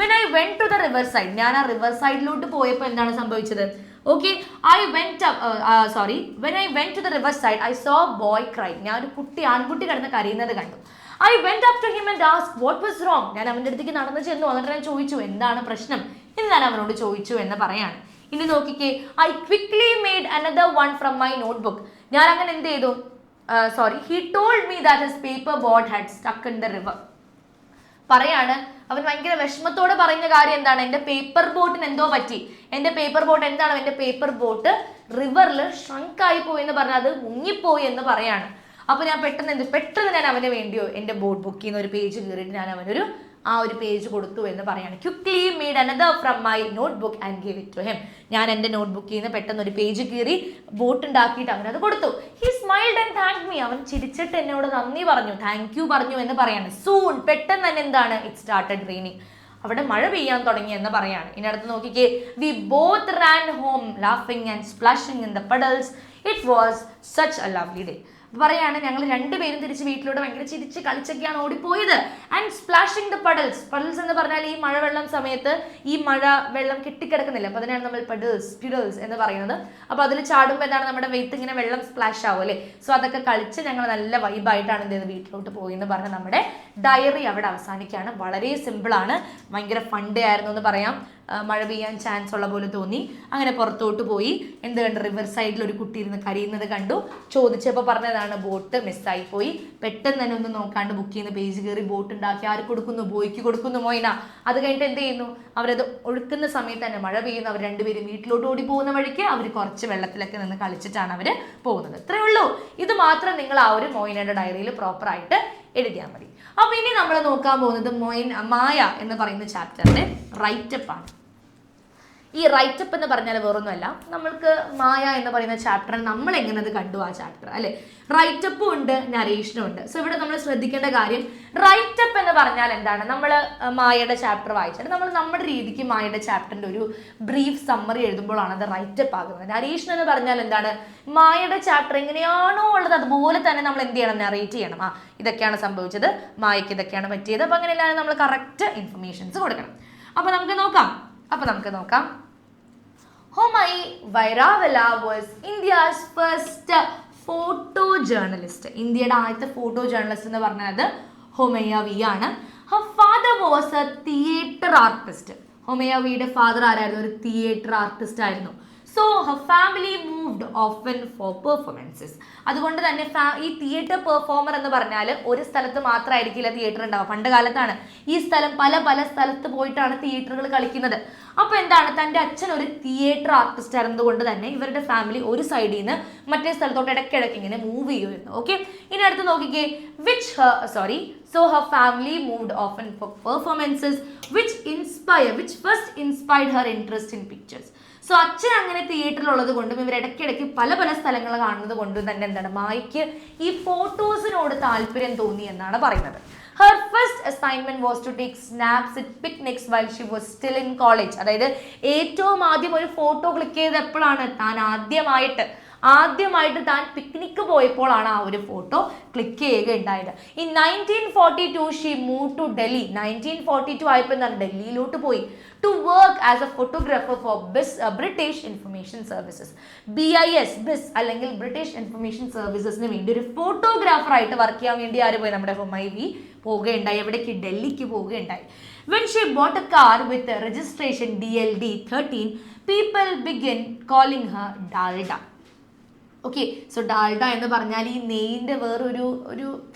When I went to the river side. ഞാൻ ആ റിവർ സൈഡിലോട്ട് പോയപ്പോൾ എന്താണ് സംഭവിച്ചത്? Okay, when I went to the riverside, I saw a boy crying. ഞാൻ ഒരു ആൺകുട്ടി കിടന്ന് കരയുന്നത് കണ്ടു. I went up to him and asked what was wrong. ഞാൻ അവൻ്റെ അടുത്തേക്ക് നടന്നു ചെന്നു, എന്നിട്ട് ഞാൻ ചോദിച്ചു എന്താണ് പ്രശ്നം എന്ന് ഞാൻ അവനോട് ചോദിച്ചു എന്ന് പറയാണ്. ഇനി നോക്കിക്കേ, I quickly made another one from my notebook. ഞാൻ അങ്ങനെ എന്ത് ചെയ്തു? He told me that his paper boat had stuck in the river. പറയാണ്, അവൻ ഭയങ്കര വിഷമത്തോടെ പറയുന്ന കാര്യം എന്താണ്? എൻ്റെ പേപ്പർ ബോട്ടിന് എന്തോ പറ്റി. എൻ്റെ പേപ്പർ ബോട്ട് എന്താണ്? എൻ്റെ പേപ്പർ ബോട്ട് റിവറിൽ ഷ്രങ്കായി പോയി എന്ന് പറഞ്ഞാൽ അത് മുങ്ങിപ്പോയി എന്ന് പറയാണ്. അപ്പൊ ഞാൻ പെട്ടെന്ന് ഞാൻ അവന് വേണ്ടിയോ എൻ്റെ ബോട്ട് ബുക്ക് ചെയ്യുന്ന ഒരു പേജ് കയറിയിട്ട് ഞാൻ അവനൊരു ഒരു പേജ് കൊടുത്തു എന്ന് പറയാണ്. Quickly made another from my notebook and give it to him. ഞാൻ എൻ്റെ നോട്ട് ബുക്കിൽ നിന്ന് പെട്ടെന്ന് ഒരു പേജ് കീറി ബോട്ട് ഉണ്ടാക്കിയിട്ട് അവനത് കൊടുത്തു. He smiled and thank me. അവൻ ചിരിച്ചിട്ട് എന്നോട് നന്ദി പറഞ്ഞു, താങ്ക് യു പറഞ്ഞു എന്ന് പറയാണ്. സൂൺ, പെട്ടെന്ന് തന്നെ എന്താണ്? It started raining. അവിടെ മഴ പെയ്യാൻ തുടങ്ങി എന്ന് പറയാണ്. ഇനി അടുത്ത് നോക്കിക്കേ, we both ran home laughing and splashing in the puddles. It was such a lovely day. പറയാണ്, ഞങ്ങൾ രണ്ടുപേരും തിരിച്ച് വീട്ടിലൂടെ ഭയങ്കര ചിരിച്ച് കളിച്ചൊക്കെയാണ് ഓടിപ്പോയത്. And splashing the puddles. Puddles എന്ന് പറഞ്ഞാൽ ഈ മഴവെള്ളം സമയത്ത് ഈ മഴ വെള്ളം കെട്ടിക്കിടക്കുന്നില്ല, അപ്പൊ അതിനാണ് നമ്മൾ പിഡൽസ് എന്ന് പറയുന്നത്. അപ്പൊ അതിൽ ചാടുമ്പോൾ എന്താണ്, നമ്മുടെ വെയിറ്റ് ഇങ്ങനെ വെള്ളം സ്പ്ലാഷ് ആവും അല്ലേ. സോ അതൊക്കെ കളിച്ച് ഞങ്ങൾ നല്ല വൈബായിട്ടാണ് എന്ത് ചെയ്ത് വീട്ടിലോട്ട് പോയി എന്ന് പറഞ്ഞ് നമ്മുടെ ഡയറി അവിടെ അവസാനിക്കുകയാണ്. വളരെ സിമ്പിളാണ്, ഭയങ്കര ഫൺ ഡേ ആയിരുന്നു എന്ന് പറയാം. മഴ പെയ്യാൻ ചാൻസ് ഉള്ള പോലെ തോന്നി. അങ്ങനെ പുറത്തോട്ട് പോയി എന്ത് കണ്ടു? റിവർ സൈഡിൽ ഒരു കുട്ടി ഇരുന്ന് കരയുന്നത് കണ്ടു. ചോദിച്ചപ്പോൾ പറഞ്ഞതാണ് ബോട്ട് മിസ്സായി പോയി. പെട്ടെന്ന് തന്നെ ഒന്നും നോക്കാണ്ട് ബുക്ക് ചെയ്യുന്ന പേജ് കയറി ബോട്ട് ഉണ്ടാക്കി. ആര് കൊടുക്കുന്നു? ബോയ്ക്ക് കൊടുക്കുന്നു, മോയിന. അത് കഴിഞ്ഞിട്ട് എന്ത് ചെയ്യുന്നു? അവരത് ഒഴുക്കുന്ന സമയത്ത് തന്നെ മഴ പെയ്യുന്നു. അവർ രണ്ടുപേരും വീട്ടിലോട്ട് ഓടി പോകുന്ന വഴിക്ക് അവർ കുറച്ച് വെള്ളത്തിലൊക്കെ നിന്ന് കളിച്ചിട്ടാണ് അവർ പോകുന്നത്. ഇത്രയേ ഉള്ളൂ. ഇത് മാത്രം നിങ്ങൾ ആ ഒരു മോയിനയുടെ ഡയറിയിൽ പ്രോപ്പറായിട്ട് എഴുതിയാൽ മതി. അപ്പൊ ഇനി നമ്മൾ നോക്കാൻ പോകുന്നത് മായ എന്ന് പറയുന്ന ചാപ്റ്ററിന്റെ റൈറ്റപ്പ് ആണ്. ഈ റൈറ്റപ്പ് എന്ന് പറഞ്ഞാൽ വേറൊന്നുമല്ല, നമ്മൾക്ക് മായ എന്ന് പറയുന്ന ചാപ്റ്റർ നമ്മൾ എങ്ങനെ അത് കണ്ടു ആ ചാപ്റ്റർ അല്ലെ. റൈറ്റപ്പും ഉണ്ട്, നരേഷനും ഉണ്ട്. സോ ഇവിടെ നമ്മൾ ശ്രദ്ധിക്കേണ്ട കാര്യം, റൈറ്റപ്പ് എന്ന് പറഞ്ഞാൽ എന്താണ്? നമ്മൾ മായയുടെ ചാപ്റ്റർ വായിച്ചിട്ട് നമ്മൾ നമ്മുടെ രീതിക്ക് മായയുടെ ചാപ്റ്ററിന്റെ ഒരു ബ്രീഫ് സമ്മറി എഴുതുമ്പോഴാണ് അത് റൈറ്റപ്പ് ആകുന്നത്. നരേഷൻ എന്ന് പറഞ്ഞാൽ എന്താണ്? മായയുടെ ചാപ്റ്റർ എങ്ങനെയാണോ ഉള്ളത് അതുപോലെ തന്നെ നമ്മൾ എന്ത് ചെയ്യണം? നറേറ്റ് ചെയ്യണം. ഇതൊക്കെയാണ് സംഭവിച്ചത്, മായയ്ക്ക് ഇതൊക്കെയാണ് പറ്റിയത്. അപ്പൊ അങ്ങനെയല്ലാതെ നമ്മൾ കറക്റ്റ് ഇൻഫർമേഷൻസ് കൊടുക്കണം. അപ്പൊ നമുക്ക് നോക്കാം. Homi Vairavela was India's first photo journalist. ഇന്ത്യയുടെ ആദ്യത്തെ ഫോട്ടോ ജേർണലിസ്റ്റ് എന്ന് പറഞ്ഞത് ഹൊമയ്യ വി ആണ്. Her father was a theatre artist. ഹൊമയ്യ വിയുടെ ഫാദർ ആരായിരുന്നു? ഒരു തിയേറ്റർ ആർട്ടിസ്റ്റ് ആയിരുന്നു. So her family moved often for performances. അതുകൊണ്ട് തന്നെ ഈ തിയേറ്റർ പെർഫോമർ എന്ന് പറഞ്ഞാൽ ഒരു സ്ഥലത്ത് മാത്രമായിരിക്കില്ല തിയേറ്റർ ഉണ്ടാവുക. പണ്ട് കാലത്താണ് ഈ സ്ഥലം പല സ്ഥലത്ത് പോയിട്ടാണ് തിയേറ്ററുകൾ കളിക്കുന്നത്. അപ്പൊ എന്താണ്, തൻ്റെ അച്ഛൻ ഒരു തിയേറ്റർ ആർട്ടിസ്റ്റ് ആയിരുന്നതുകൊണ്ട് തന്നെ ഇവരുടെ ഫാമിലി ഒരു സൈഡിൽ നിന്ന് മറ്റേ സ്ഥലത്തോട്ട് ഇടയ്ക്കിടയ്ക്ക് ഇങ്ങനെ മൂവ് ചെയ്യുമായിരുന്നു. ഓക്കെ, ഇനി അടുത്ത് നോക്കിക്കേ, so her family moved often for performances which first inspired her interest in pictures. So അച്ഛൻ അങ്ങനെ തിയേറ്ററിൽ ഉള്ളത് കൊണ്ടും ഇവർ ഇടയ്ക്കിടയ്ക്ക് പല സ്ഥലങ്ങൾ കാണുന്നത് കൊണ്ടും തന്നെ എന്താണ്, മായ്ക്ക് ഈ ഫോട്ടോസിനോട് താല്പര്യം തോന്നി എന്നാണ് പറയുന്നത്. Her first assignment was to take snaps at picnics while she was still in college. അതായത് ഏറ്റവും ആദ്യം ഒരു ഫോട്ടോ ക്ലിക്ക് ചെയ്ത് എപ്പോഴാണ്? താൻ ആദ്യമായിട്ട് താൻ പിക്നിക്ക് പോയപ്പോഴാണ് ആ ഒരു photo click ചെയ്യുകയുണ്ടായത്. In 1942 she moved to Delhi. 1942 ആയപ്പോൾ എന്താണ്, ഡൽഹിയിലോട്ട് പോയി. To work as a photographer for British Information Services. BIS അല്ലെങ്കിൽ ബ്രിട്ടീഷ് ഇൻഫർമേഷൻ സർവീസസിന് വേണ്ടി ഒരു ഫോട്ടോഗ്രാഫർ ആയിട്ട് വർക്ക് ചെയ്യാൻ വേണ്ടി ആര് പോയി? നമ്മുടെ ഹൊമയ്യ വി പോവുകയുണ്ടായി. എവിടേക്ക്? ഡൽഹിക്ക് പോവുകയുണ്ടായി. When she bought a car with registration DLD 13, people began calling her Dalda. Okay, so Dalda എന്ന് പറഞ്ഞാൽ ഈ നെയ്യിൻ്റെ വേറൊരു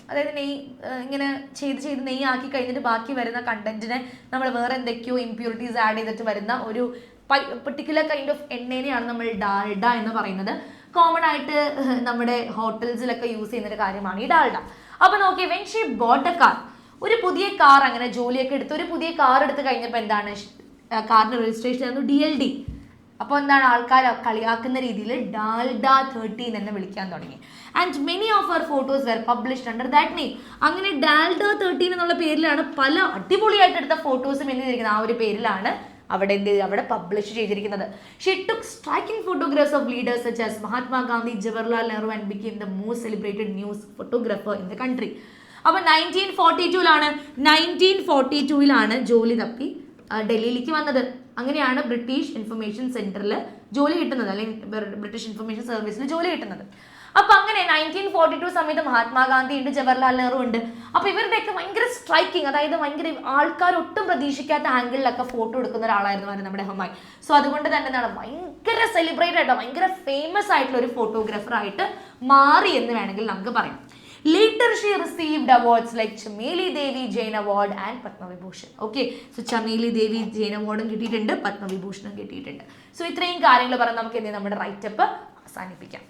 അതായത് നെയ്യ് ഇങ്ങനെ ചെയ്ത് നെയ്യ് ആക്കി കഴിഞ്ഞിട്ട് ബാക്കി വരുന്ന കണ്ടന്റിനെ നമ്മൾ വേറെ എന്തൊക്കെയോ ഇംപ്യൂരിറ്റീസ് ആഡ് ചെയ്തിട്ട് വരുന്ന ഒരു പെർട്ടിക്കുലർ കൈൻഡ് ഓഫ് എണ്ണേനെയാണ് നമ്മൾ ഡാൽഡ എന്ന് പറയുന്നത്. കോമൺ ആയിട്ട് നമ്മുടെ ഹോട്ടൽസിലൊക്കെ യൂസ് ചെയ്യുന്നൊരു കാര്യമാണ് ഈ ഡാൽഡ. അപ്പൊ നോക്കിയേ, when she boat A car, ഒരു പുതിയ കാർ, അങ്ങനെ ജോലിയൊക്കെ എടുത്ത് ഒരു പുതിയ കാർ എടുത്ത് കഴിഞ്ഞപ്പോൾ എന്താണ്, കാറിന്റെ രജിസ്ട്രേഷൻ ആയിരുന്നു DLD. അപ്പോൾ എന്താണ്, ആൾക്കാർ കളിയാക്കുന്ന രീതിയിൽ ഡാൽഡ 13 എന്ന് വിളിക്കാൻ തുടങ്ങി. And many of our photos were published under that name. അങ്ങനെ ഡാൽഡ 13 എന്നുള്ള പേരിലാണ് പല അടിപൊളിയായിട്ട് എടുത്ത ഫോട്ടോസും എന്തിരിക്കുന്നത്, ആ ഒരു പേരിലാണ് അവിടെ പബ്ലിഷ് ചെയ്തിരിക്കുന്നത്. She took striking photographs of leaders such as Mahatma Gandhi, Jawaharlal Nehru and became the most celebrated news photographer in the country. അപ്പോൾ 1942 ജോലി തപ്പി ഡൽഹിയിലേക്ക് വന്നത്. അങ്ങനെയാണ് ബ്രിട്ടീഷ് ഇൻഫർമേഷൻ സെന്ററിൽ ജോലി കിട്ടുന്നത്, അല്ലെങ്കിൽ ബ്രിട്ടീഷ് ഇൻഫർമേഷൻ സർവീസിൽ ജോലി കിട്ടുന്നത്. അപ്പൊ അങ്ങനെ 1942 സമയത്ത് മഹാത്മാഗാന്ധി ഉണ്ട്, ജവഹർലാൽ നെഹ്റു ഉണ്ട്. അപ്പൊ ഇവരുടെയൊക്കെ ഭയങ്കര സ്ട്രൈക്കിങ്, അതായത് ഭയങ്കര ആൾക്കാർ ഒട്ടും പ്രതീക്ഷിക്കാത്ത ആംഗിളിലൊക്കെ ഫോട്ടോ എടുക്കുന്ന ഒരാളായിരുന്നു നമ്മുടെ ഹുമായൂൺ. സോ അതുകൊണ്ട് തന്നെ എന്താണ്, ഭയങ്കര സെലിബ്രേറ്റ് ആയിട്ടോ ഭയങ്കര ഫേമസ് ആയിട്ടുള്ള ഒരു ഫോട്ടോഗ്രാഫർ ആയിട്ട് മാറി എന്ന് വേണമെങ്കിൽ നമുക്ക് പറയാം. Later she received awards like Chameli Devi Jain Award and Padma Vibhushan. Okay, so Chameli Devi Jain Award കിട്ടിയിട്ടുണ്ട്, പത്മ വിഭൂഷണും കിട്ടിയിട്ടുണ്ട്. സോ ഇത്രയും കാര്യങ്ങൾ പറഞ്ഞ് നമുക്ക് എന്ത് നമ്മുടെ റൈറ്റപ്പ് അവസാനിപ്പിക്കാം.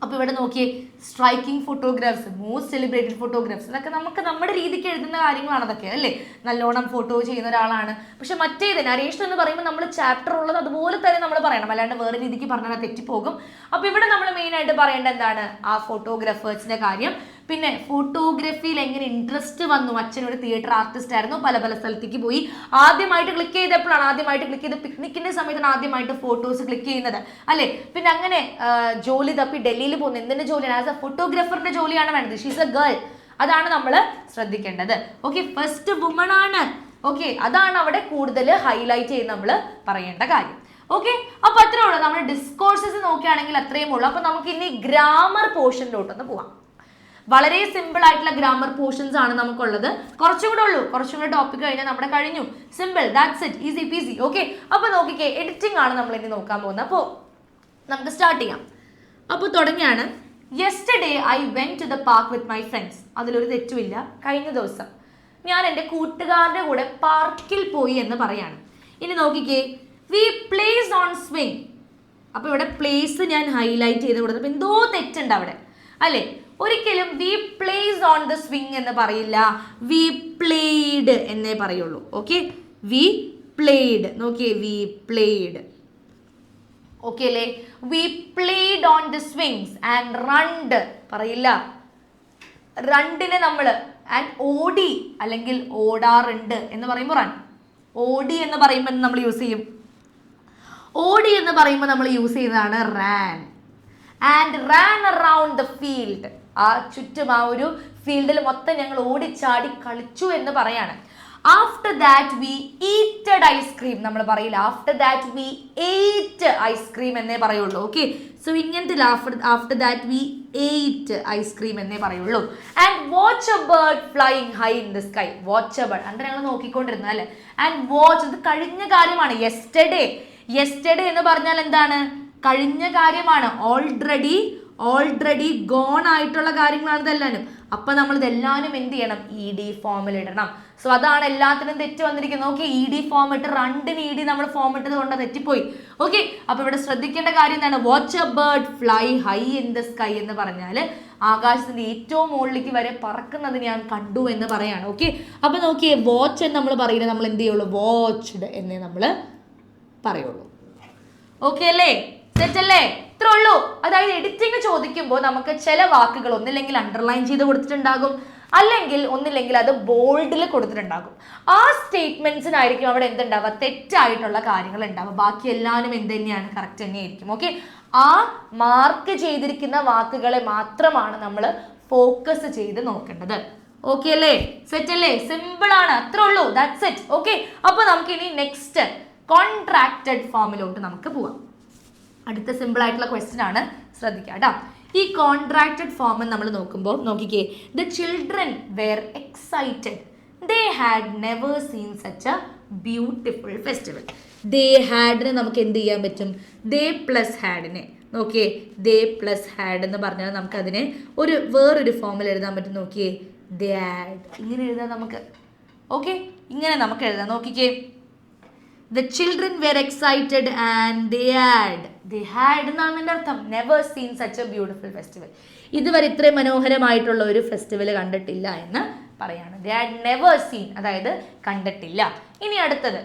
അപ്പോൾ ഇവിടെ നോക്കിയേ, striking photographs, most celebrated photographs, ഇതൊക്കെ നമുക്ക് നമ്മുടെ രീതിക്ക് എഴുതുന്ന കാര്യങ്ങളാണ് അതൊക്കെ അല്ലേ, നല്ലോണം ഫോട്ടോ ചെയ്യുന്ന ഒരാളാണ്. പക്ഷെ മറ്റേത് നരേഷൻ എന്ന് പറയുമ്പോൾ നമ്മൾ ചാപ്റ്റർ ഉള്ളത് അതുപോലെ തന്നെ നമ്മൾ പറയണം, അല്ലാണ്ട് വേറെ രീതിക്ക് പറഞ്ഞാൽ തെറ്റിപ്പോകും. അപ്പോൾ ഇവിടെ നമ്മൾ മെയിൻ ആയിട്ട് പറയേണ്ടത് എന്താണ്, ആ ഫോട്ടോഗ്രാഫേഴ്സിന്റെ കാര്യം. പിന്നെ ഫോട്ടോഗ്രാഫിയിൽ എങ്ങനെ ഇൻട്രസ്റ്റ് വന്നു, അച്ഛനൊരു തിയേറ്റർ ആർട്ടിസ്റ്റ് ആയിരുന്നു, പല പല സ്ഥലത്തേക്ക് പോയി. ആദ്യമായിട്ട് ക്ലിക്ക് ചെയ്തപ്പോഴാണ്, ആദ്യമായിട്ട് ക്ലിക്ക് ചെയ്ത് പിക്നിക്കിന്റെ സമയത്താണ് ആദ്യമായിട്ട് ഫോട്ടോസ് ക്ലിക്ക് ചെയ്യുന്നത് അല്ലെ. പിന്നെ അങ്ങനെ ജോലി തപ്പി ഡൽഹിയിൽ പോകുന്നു. എന്തിന്റെ ജോലിയാണ്, ആസ് എ ഫോട്ടോഗ്രാഫറിന്റെ ജോലിയാണ് വേണ്ടത്. ഷീസ് എ ഗേൾ, അതാണ് നമ്മൾ ശ്രദ്ധിക്കേണ്ടത്. ഓക്കെ, ഫസ്റ്റ് വുമൺ ആണ്. ഓക്കെ, അതാണ് അവിടെ കൂടുതൽ ഹൈലൈറ്റ് ചെയ്ത് നമ്മൾ പറയേണ്ട കാര്യം. ഓക്കെ, അപ്പൊ അത്രേ ഉള്ളൂ. നമ്മൾ ഡിസ്കോഴ്സസ് നോക്കുകയാണെങ്കിൽ അത്രയും ഉള്ളൂ. അപ്പൊ നമുക്ക് ഇനി ഗ്രാമർ പോർഷനിലോട്ടൊന്ന് പോവാം. വളരെ സിമ്പിൾ ആയിട്ടുള്ള ഗ്രാമർ പോർഷൻസ് ആണ് നമുക്കുള്ളത്. കുറച്ചും കൂടെ ഉള്ളൂ, കുറച്ചും കൂടെ ടോപ്പിക് കഴിഞ്ഞാൽ നമ്മുടെ കഴിഞ്ഞു. Simple, that's it, easy peasy. Okay, അപ്പൊ നോക്കിക്കേ, എഡിറ്റിംഗ് ആണ് നമ്മൾ ഇനി നോക്കാൻ പോകുന്നത്. അപ്പോൾ നമുക്ക് സ്റ്റാർട്ട് ചെയ്യാം. അപ്പോൾ തുടങ്ങിയാണ്. Yesterday I went to the park with my friends. അതിലൊരു തെറ്റുമില്ല. കഴിഞ്ഞ ദിവസം ഞാൻ എൻ്റെ കൂട്ടുകാരുടെ കൂടെ പാർക്കിൽ പോയി എന്ന് പറയാണ്. ഇനി നോക്കിക്കേ, വി പ്ലേസ് ഓൺ സ്വിങ്. അപ്പോൾ ഇവിടെ പ്ലേസ് ഞാൻ ഹൈലൈറ്റ് ചെയ്ത് കൊടുത്തപ്പോൾ എന്തോ തെറ്റുണ്ട് അവിടെ അല്ലേ. ഒരിക്കലും we plays on the swing എന്ന് പറയില്ല, വി പ്ലേഡ് എന്നേ പറയുള്ളൂ. ഓക്കെ, വി പ്ലേഡ്. നോക്കിയേ, വി പ്ലേഡ്. ഓക്കെ അല്ലേ, we played on the swings and runned പറയില്ല. റണ്ടിനെ നമ്മൾ ആൻഡ് ഓടി അല്ലെങ്കിൽ ഓടാറുണ്ട് എന്ന് പറയുമ്പോൾ റൺ. ഓടി എന്ന് പറയുമ്പോൾ നമ്മൾ യൂസ് ചെയ്യും, ഓടി എന്ന് പറയുമ്പോൾ നമ്മൾ യൂസ് ചെയ്യുന്നതാണ് ran. And ran around the field. ആ ചുറ്റും ആ ഒരു ഫീൽഡിൽ മൊത്തം ഞങ്ങൾ ഓടിച്ചാടി കളിച്ചു എന്ന് പറയാണ്. After that we eated ice cream നമ്മൾ പറയില്ല, after that we eight ice cream എന്നേ പറയുള്ളൂ. ഓക്കെ, സോ ഇങ്ങനത്തെ after that we eight ice cream എന്നേ പറയുള്ളൂ. And watch A bird flying high in the sky. Watch A bird అంటే ഞങ്ങൾ നോക്കിക്കൊണ്ടിരുന്നത് അല്ലേ. ആൻഡ് വാച്ച്, ഇത് കഴിഞ്ഞ കാര്യമാണ്. യെസ്റ്റർഡേ, യെസ്റ്റർഡേ എന്ന് പറഞ്ഞാൽ എന്താണ്, കഴിഞ്ഞ കാര്യമാണ്. ഓൾറെഡി ഗോൺ ആയിട്ടുള്ള കാര്യങ്ങളാണ് ഇതെല്ലാനും. അപ്പൊ നമ്മൾ ഇതെല്ലാനും എന്ത് ചെയ്യണം, ഇ ഡി ഫോമിൽ ഇടണം. സോ അതാണ് എല്ലാത്തിനും തെറ്റ് വന്നിരിക്കുന്നത്. ഓക്കെ, ഇ ഡി ഫോം ഇട്ട് റണ്ടിന് ഇ ഡി നമ്മൾ ഫോം ഇട്ടത് കൊണ്ട് തെറ്റിപ്പോയി. ഓക്കെ, അപ്പൊ ഇവിടെ ശ്രദ്ധിക്കേണ്ട കാര്യം എന്താണ്, watch A bird fly high in the sky എന്ന് പറഞ്ഞാൽ ആകാശത്തിന്റെ ഏറ്റവും മുകളിലേക്ക് വരെ പറക്കുന്നത് ഞാൻ കണ്ടു എന്ന് പറയാണ്. ഓക്കെ, അപ്പൊ നോക്കിയേ, വാച്ച് എന്ന് നമ്മൾ പറയില്ല, നമ്മൾ എന്ത് ചെയ്യുള്ളൂ, വാച്ച്ഡ് എന്നേ നമ്മൾ പറയുള്ളൂ. ഓക്കെ അല്ലേ, സെറ്റ് അല്ലേ, ഇത്രേ ഉള്ളൂ. അതായത് എഡിറ്റിംഗ് ചോദിക്കുമ്പോൾ നമുക്ക് ചില വാക്കുകൾ ഒന്നില്ലെങ്കിൽ അണ്ടർലൈൻ ചെയ്ത് കൊടുത്തിട്ടുണ്ടാകും, അല്ലെങ്കിൽ ഒന്നില്ലെങ്കിൽ അത് ബോൾഡിൽ കൊടുത്തിട്ടുണ്ടാകും. ആ സ്റ്റേറ്റ്മെന്റ്സിനായിരിക്കും അവിടെ എന്തുണ്ടാവുക, തെറ്റായിട്ടുള്ള കാര്യങ്ങൾ ഉണ്ടാവുക. ബാക്കി എല്ലാവരും എന്ത് തന്നെയാണ്, കറക്റ്റ് തന്നെയായിരിക്കും. ഓക്കെ, ആ മാർക്ക് ചെയ്തിരിക്കുന്ന വാക്കുകളെ മാത്രമാണ് നമ്മൾ ഫോക്കസ് ചെയ്ത് നോക്കേണ്ടത്. ഓക്കെ അല്ലേ, സെറ്റ് അല്ലേ, സിമ്പിൾ ആണ്, അത്രേ ഉള്ളൂ, ദാറ്റ്സ് ഇറ്റ്. ഓക്കെ, അപ്പൊ നമുക്ക് ഇനി നെക്സ്റ്റ് കോൺട്രാക്റ്റഡ് ഫോമിലോട്ട് നമുക്ക് പോവാം. അടുത്ത സിമ്പിൾ ആയിട്ടുള്ള ക്വസ്റ്റ്യൻ ആണ്, ശ്രദ്ധിക്കുക കേട്ടോ. ഈ കോൺട്രാക്റ്റഡ് ഫോം നമ്മൾ നോക്കുമ്പോൾ നോക്കിക്കേ, the children were excited, they had never seen such a beautiful festival. They ഹാഡിന് നമുക്ക് എന്ത് ചെയ്യാൻ പറ്റും, ദേ പ്ലസ് ഹാഡിനെ നോക്കിയേ, ദേ പ്ലസ് ഹാഡ് എന്ന് പറഞ്ഞാൽ നമുക്കതിനെ വേറൊരു ഫോമിൽ എഴുതാൻ പറ്റും. നോക്കിയേ, ദേ ഹാഡ്, ഇങ്ങനെ എഴുതാം നമുക്ക്. ഓക്കെ, ഇങ്ങനെ നമുക്ക് എഴുതാം. നോക്കിക്കേ, the children were excited and they had എന്നാണ് എൻ്റെ അർത്ഥം. never seen such a beautiful festival. ഇതുവരെ ഇത്രയും മനോഹരമായിട്ടുള്ള ഒരു ഫെസ്റ്റിവൽ കണ്ടിട്ടില്ല എന്ന് പറയാണ്. they had never seen, അതായത് കണ്ടിട്ടില്ല. ഇനി അടുത്തത്,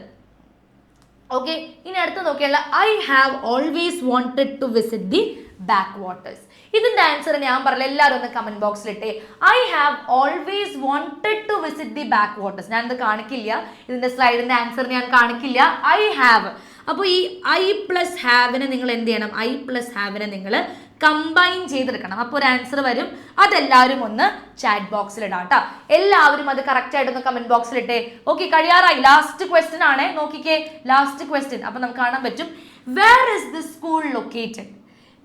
ഓക്കെ, ഇനി അടുത്ത് നോക്കിയാൽ I have always wanted to visit the backwaters. ഇതിന്റെ ആൻസർ ഞാൻ പറഞ്ഞില്ല, എല്ലാവരും ഒന്ന് കമന്റ് ബോക്സിൽ ഇട്ടേ. I have always wanted to visit the backwaters. ഞാൻ ഇത് കാണിക്കില്ല, ഇതിന്റെ സ്ലൈഡിന്റെ ആൻസർ ഞാൻ കാണിക്കില്ല. ഐ ഹാവ്, അപ്പോൾ ഈ ഐ പ്ലസ് ഹാവിനെ നിങ്ങൾ എന്ത് ചെയ്യണം, ഐ പ്ലസ് ഹാവിനെ നിങ്ങൾ കമ്പൈൻ ചെയ്തെടുക്കണം. അപ്പോൾ ഒരു ആൻസർ വരും. അതെല്ലാവരും ഒന്ന് ചാറ്റ് ബോക്സിൽ ഇടാം കേട്ടോ. എല്ലാവരും അത് കറക്റ്റ് ആയിട്ടൊന്ന് കമന്റ് ബോക്സിൽ ഇട്ടേ. ഓക്കെ, കഴിയാറായി. ലാസ്റ്റ് ക്വസ്റ്റ്യൻ ആണ്, നോക്കിക്കേ, ലാസ്റ്റ് ക്വസ്റ്റ്യൻ. അപ്പൊ നമുക്ക് കാണാൻ പറ്റും, where is the school located,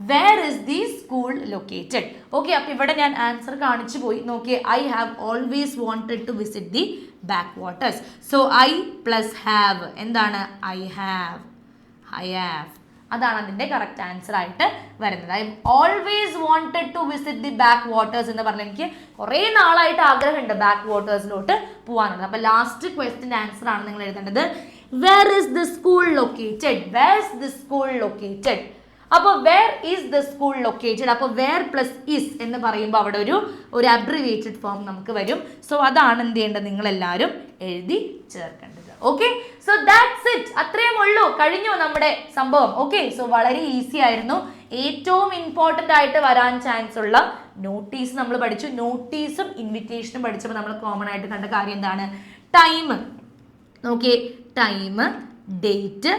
where is the school located. Okay, അപ്പൊ ഇവിടെ ഞാൻ ആൻസർ കാണിച്ചു പോയി. നോക്കിയേ, I have always wanted to visit the backwaters. So I plus have എന്താണ്, ഐ ഹാവ്, അതാണ് അതിന്റെ കറക്റ്റ് ആൻസർ ആയിട്ട് വരുന്നത്. I always wanted to visit the backwaters എന്ന് പറഞ്ഞാൽ എനിക്ക് കുറേ നാളായിട്ട് ആഗ്രഹമുണ്ട് ബാക്ക് വാട്ടേഴ്സിലോട്ട് പോകാനുള്ളത്. അപ്പൊ ലാസ്റ്റ് ക്വസ്റ്റ്യൻ ആൻസർ ആണ് നിങ്ങൾ എഴുതേണ്ടത്, where is the school located, where is the school located. അപ്പോൾ where is the school located, അപ്പോൾ വേർ പ്ലസ് ഇസ് എന്ന് പറയുമ്പോൾ അവിടെ ഒരു അബ്രിവേറ്റഡ് ഫോം നമുക്ക് വരും. സോ അതാണ് എന്ത് ചെയ്യേണ്ടത്, നിങ്ങൾ എല്ലാവരും എഴുതി ചേർക്കേണ്ടത്. Okay, so that's it. അത്രയും ഉള്ളൂ, കഴിഞ്ഞു നമ്മുടെ സംഭവം. ഓക്കെ, സോ വളരെ ഈസി ആയിരുന്നു. ഏറ്റവും ഇമ്പോർട്ടൻ്റ് ആയിട്ട് വരാൻ ചാൻസ് ഉള്ള നോട്ടീസ് നമ്മൾ പഠിച്ചു. നോട്ടീസും ഇൻവിറ്റേഷനും പഠിച്ചപ്പോൾ നമ്മൾ കോമൺ ആയിട്ട് കണ്ട കാര്യം എന്താണ്, ടൈം. നോക്കിയേ, ടൈം, ഡേറ്റ്,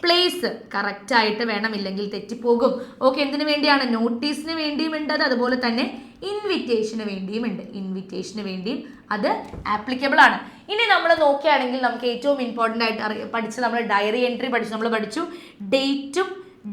പ്ലേസ് കറക്റ്റ് ആയിട്ട് വേണം, ഇല്ലെങ്കിൽ തെറ്റിപ്പോകും. ഓക്കെ, എന്തിനു വേണ്ടിയാണ്, നോട്ടീസിന് വേണ്ടിയും ഉണ്ട് അത്, അതുപോലെ തന്നെ ഇൻവിറ്റേഷന് വേണ്ടിയും ഉണ്ട്. ഇൻവിറ്റേഷന് വേണ്ടിയും അത് ആപ്ലിക്കബിൾ ആണ്. ഇനി നമ്മൾ നോക്കുകയാണെങ്കിൽ നമുക്ക് ഏറ്റവും ഇമ്പോർട്ടൻ്റ് ആയിട്ട് പഠിച്ച് നമ്മൾ ഡയറി എൻട്രി പഠിച്ചു. നമ്മൾ പഠിച്ചു ഡേറ്റും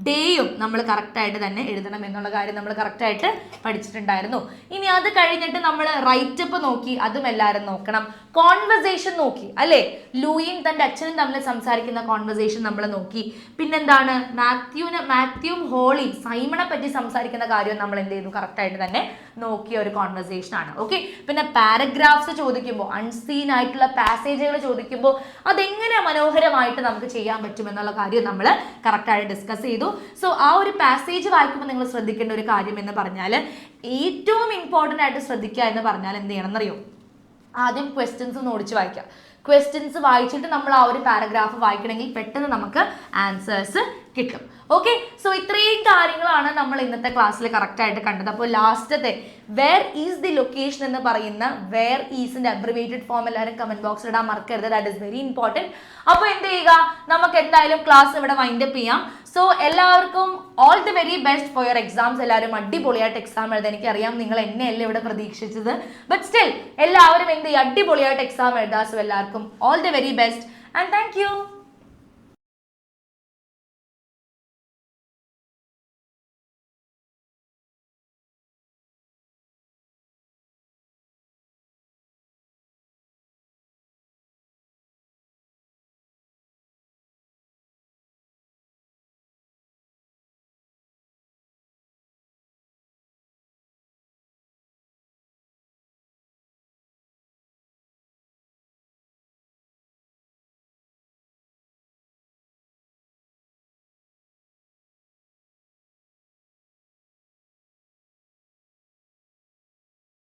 ഡേയും നമ്മൾ കറക്റ്റായിട്ട് തന്നെ എഴുതണം എന്നുള്ള കാര്യം നമ്മൾ കറക്റ്റായിട്ട് പഠിച്ചിട്ടുണ്ടായിരുന്നു. ഇനി അത് കഴിഞ്ഞിട്ട് നമ്മൾ റൈറ്റപ്പ് നോക്കി, അതും എല്ലാവരും നോക്കണം. കോൺവെർസേഷൻ നോക്കി അല്ലേ, ലൂയിയും തൻ്റെ അച്ഛനും തമ്മിൽ സംസാരിക്കുന്ന കോൺവെർസേഷൻ നമ്മൾ നോക്കി. പിന്നെന്താണ്, മാത്യുവും ഹോളിയും സൈമണെ പറ്റി സംസാരിക്കുന്ന കാര്യം നമ്മൾ എന്ത് ചെയ്തു, കറക്റ്റായിട്ട് തന്നെ നോക്കിയ ഒരു കോൺവെർസേഷൻ ആണ്. ഓക്കെ, പിന്നെ പാരഗ്രാഫ്സ് ചോദിക്കുമ്പോൾ, അൺസീൻ ആയിട്ടുള്ള പാസേജുകൾ ചോദിക്കുമ്പോൾ അതെങ്ങനെ മനോഹരമായിട്ട് നമുക്ക് ചെയ്യാൻ പറ്റുമെന്നുള്ള കാര്യം നമ്മൾ കറക്റ്റായിട്ട് ഡിസ്കസ് ചെയ്തു. സോ ആ ഒരു പാസേജ് വായിക്കുമ്പോൾ നിങ്ങൾ ശ്രദ്ധിക്കേണ്ട ഒരു കാര്യം എന്ന് പറഞ്ഞാൽ, ഏറ്റവും ഇമ്പോർട്ടൻ്റ് ആയിട്ട് ശ്രദ്ധിക്കുക എന്ന് പറഞ്ഞാൽ എന്ത് ചെയ്യണം എന്നറിയോ, ആദ്യം ക്വസ്റ്റ്യൻസ് ഒന്ന് ഓടിച്ച് വായിക്കുക. ക്വസ്റ്റ്യൻസ് വായിച്ചിട്ട് നമ്മൾ ആ ഒരു പാരഗ്രാഫ് വായിക്കണമെങ്കിൽ പെട്ടെന്ന് നമുക്ക് ആൻസേഴ്സ് കിട്ടും. ഓക്കെ, സോ ഇത്രയും കാര്യങ്ങളാണ് നമ്മൾ ഇന്നത്തെ ക്ലാസ്സിൽ കറക്റ്റ് ആയിട്ട് കണ്ടത്. അപ്പോൾ ലാസ്റ്റത്തെ വേർ ഈസ് ദി ലൊക്കേഷൻ എന്ന് പറയുന്ന വേർ ഈസിന്റെ അബ്രിവേറ്റഡ് ഫോം എല്ലാവരും കമന്റ് ബോക്സിൽ ഇടാൻ മറക്കരുത്. That is very important. അപ്പോൾ എന്ത് ചെയ്യുക, നമുക്ക് എന്തായാലും ക്ലാസ് ഇവിടെ വൈൻഡപ്പ് ചെയ്യാം. സോ എല്ലാവർക്കും all the very best for your exams. എല്ലാവരും അടിപൊളിയായിട്ട് എക്സാം എഴുതാൻ, എനിക്കറിയാം നിങ്ങൾ എന്നെയല്ലേ ഇവിടെ പ്രതീക്ഷിച്ചത്, ബട്ട് സ്റ്റിൽ എല്ലാവരും എന്ത് ചെയ്യുക, അടിപൊളിയായിട്ട് എക്സാം എഴുതാം. സോ എല്ലാവർക്കും all the very best and thank you.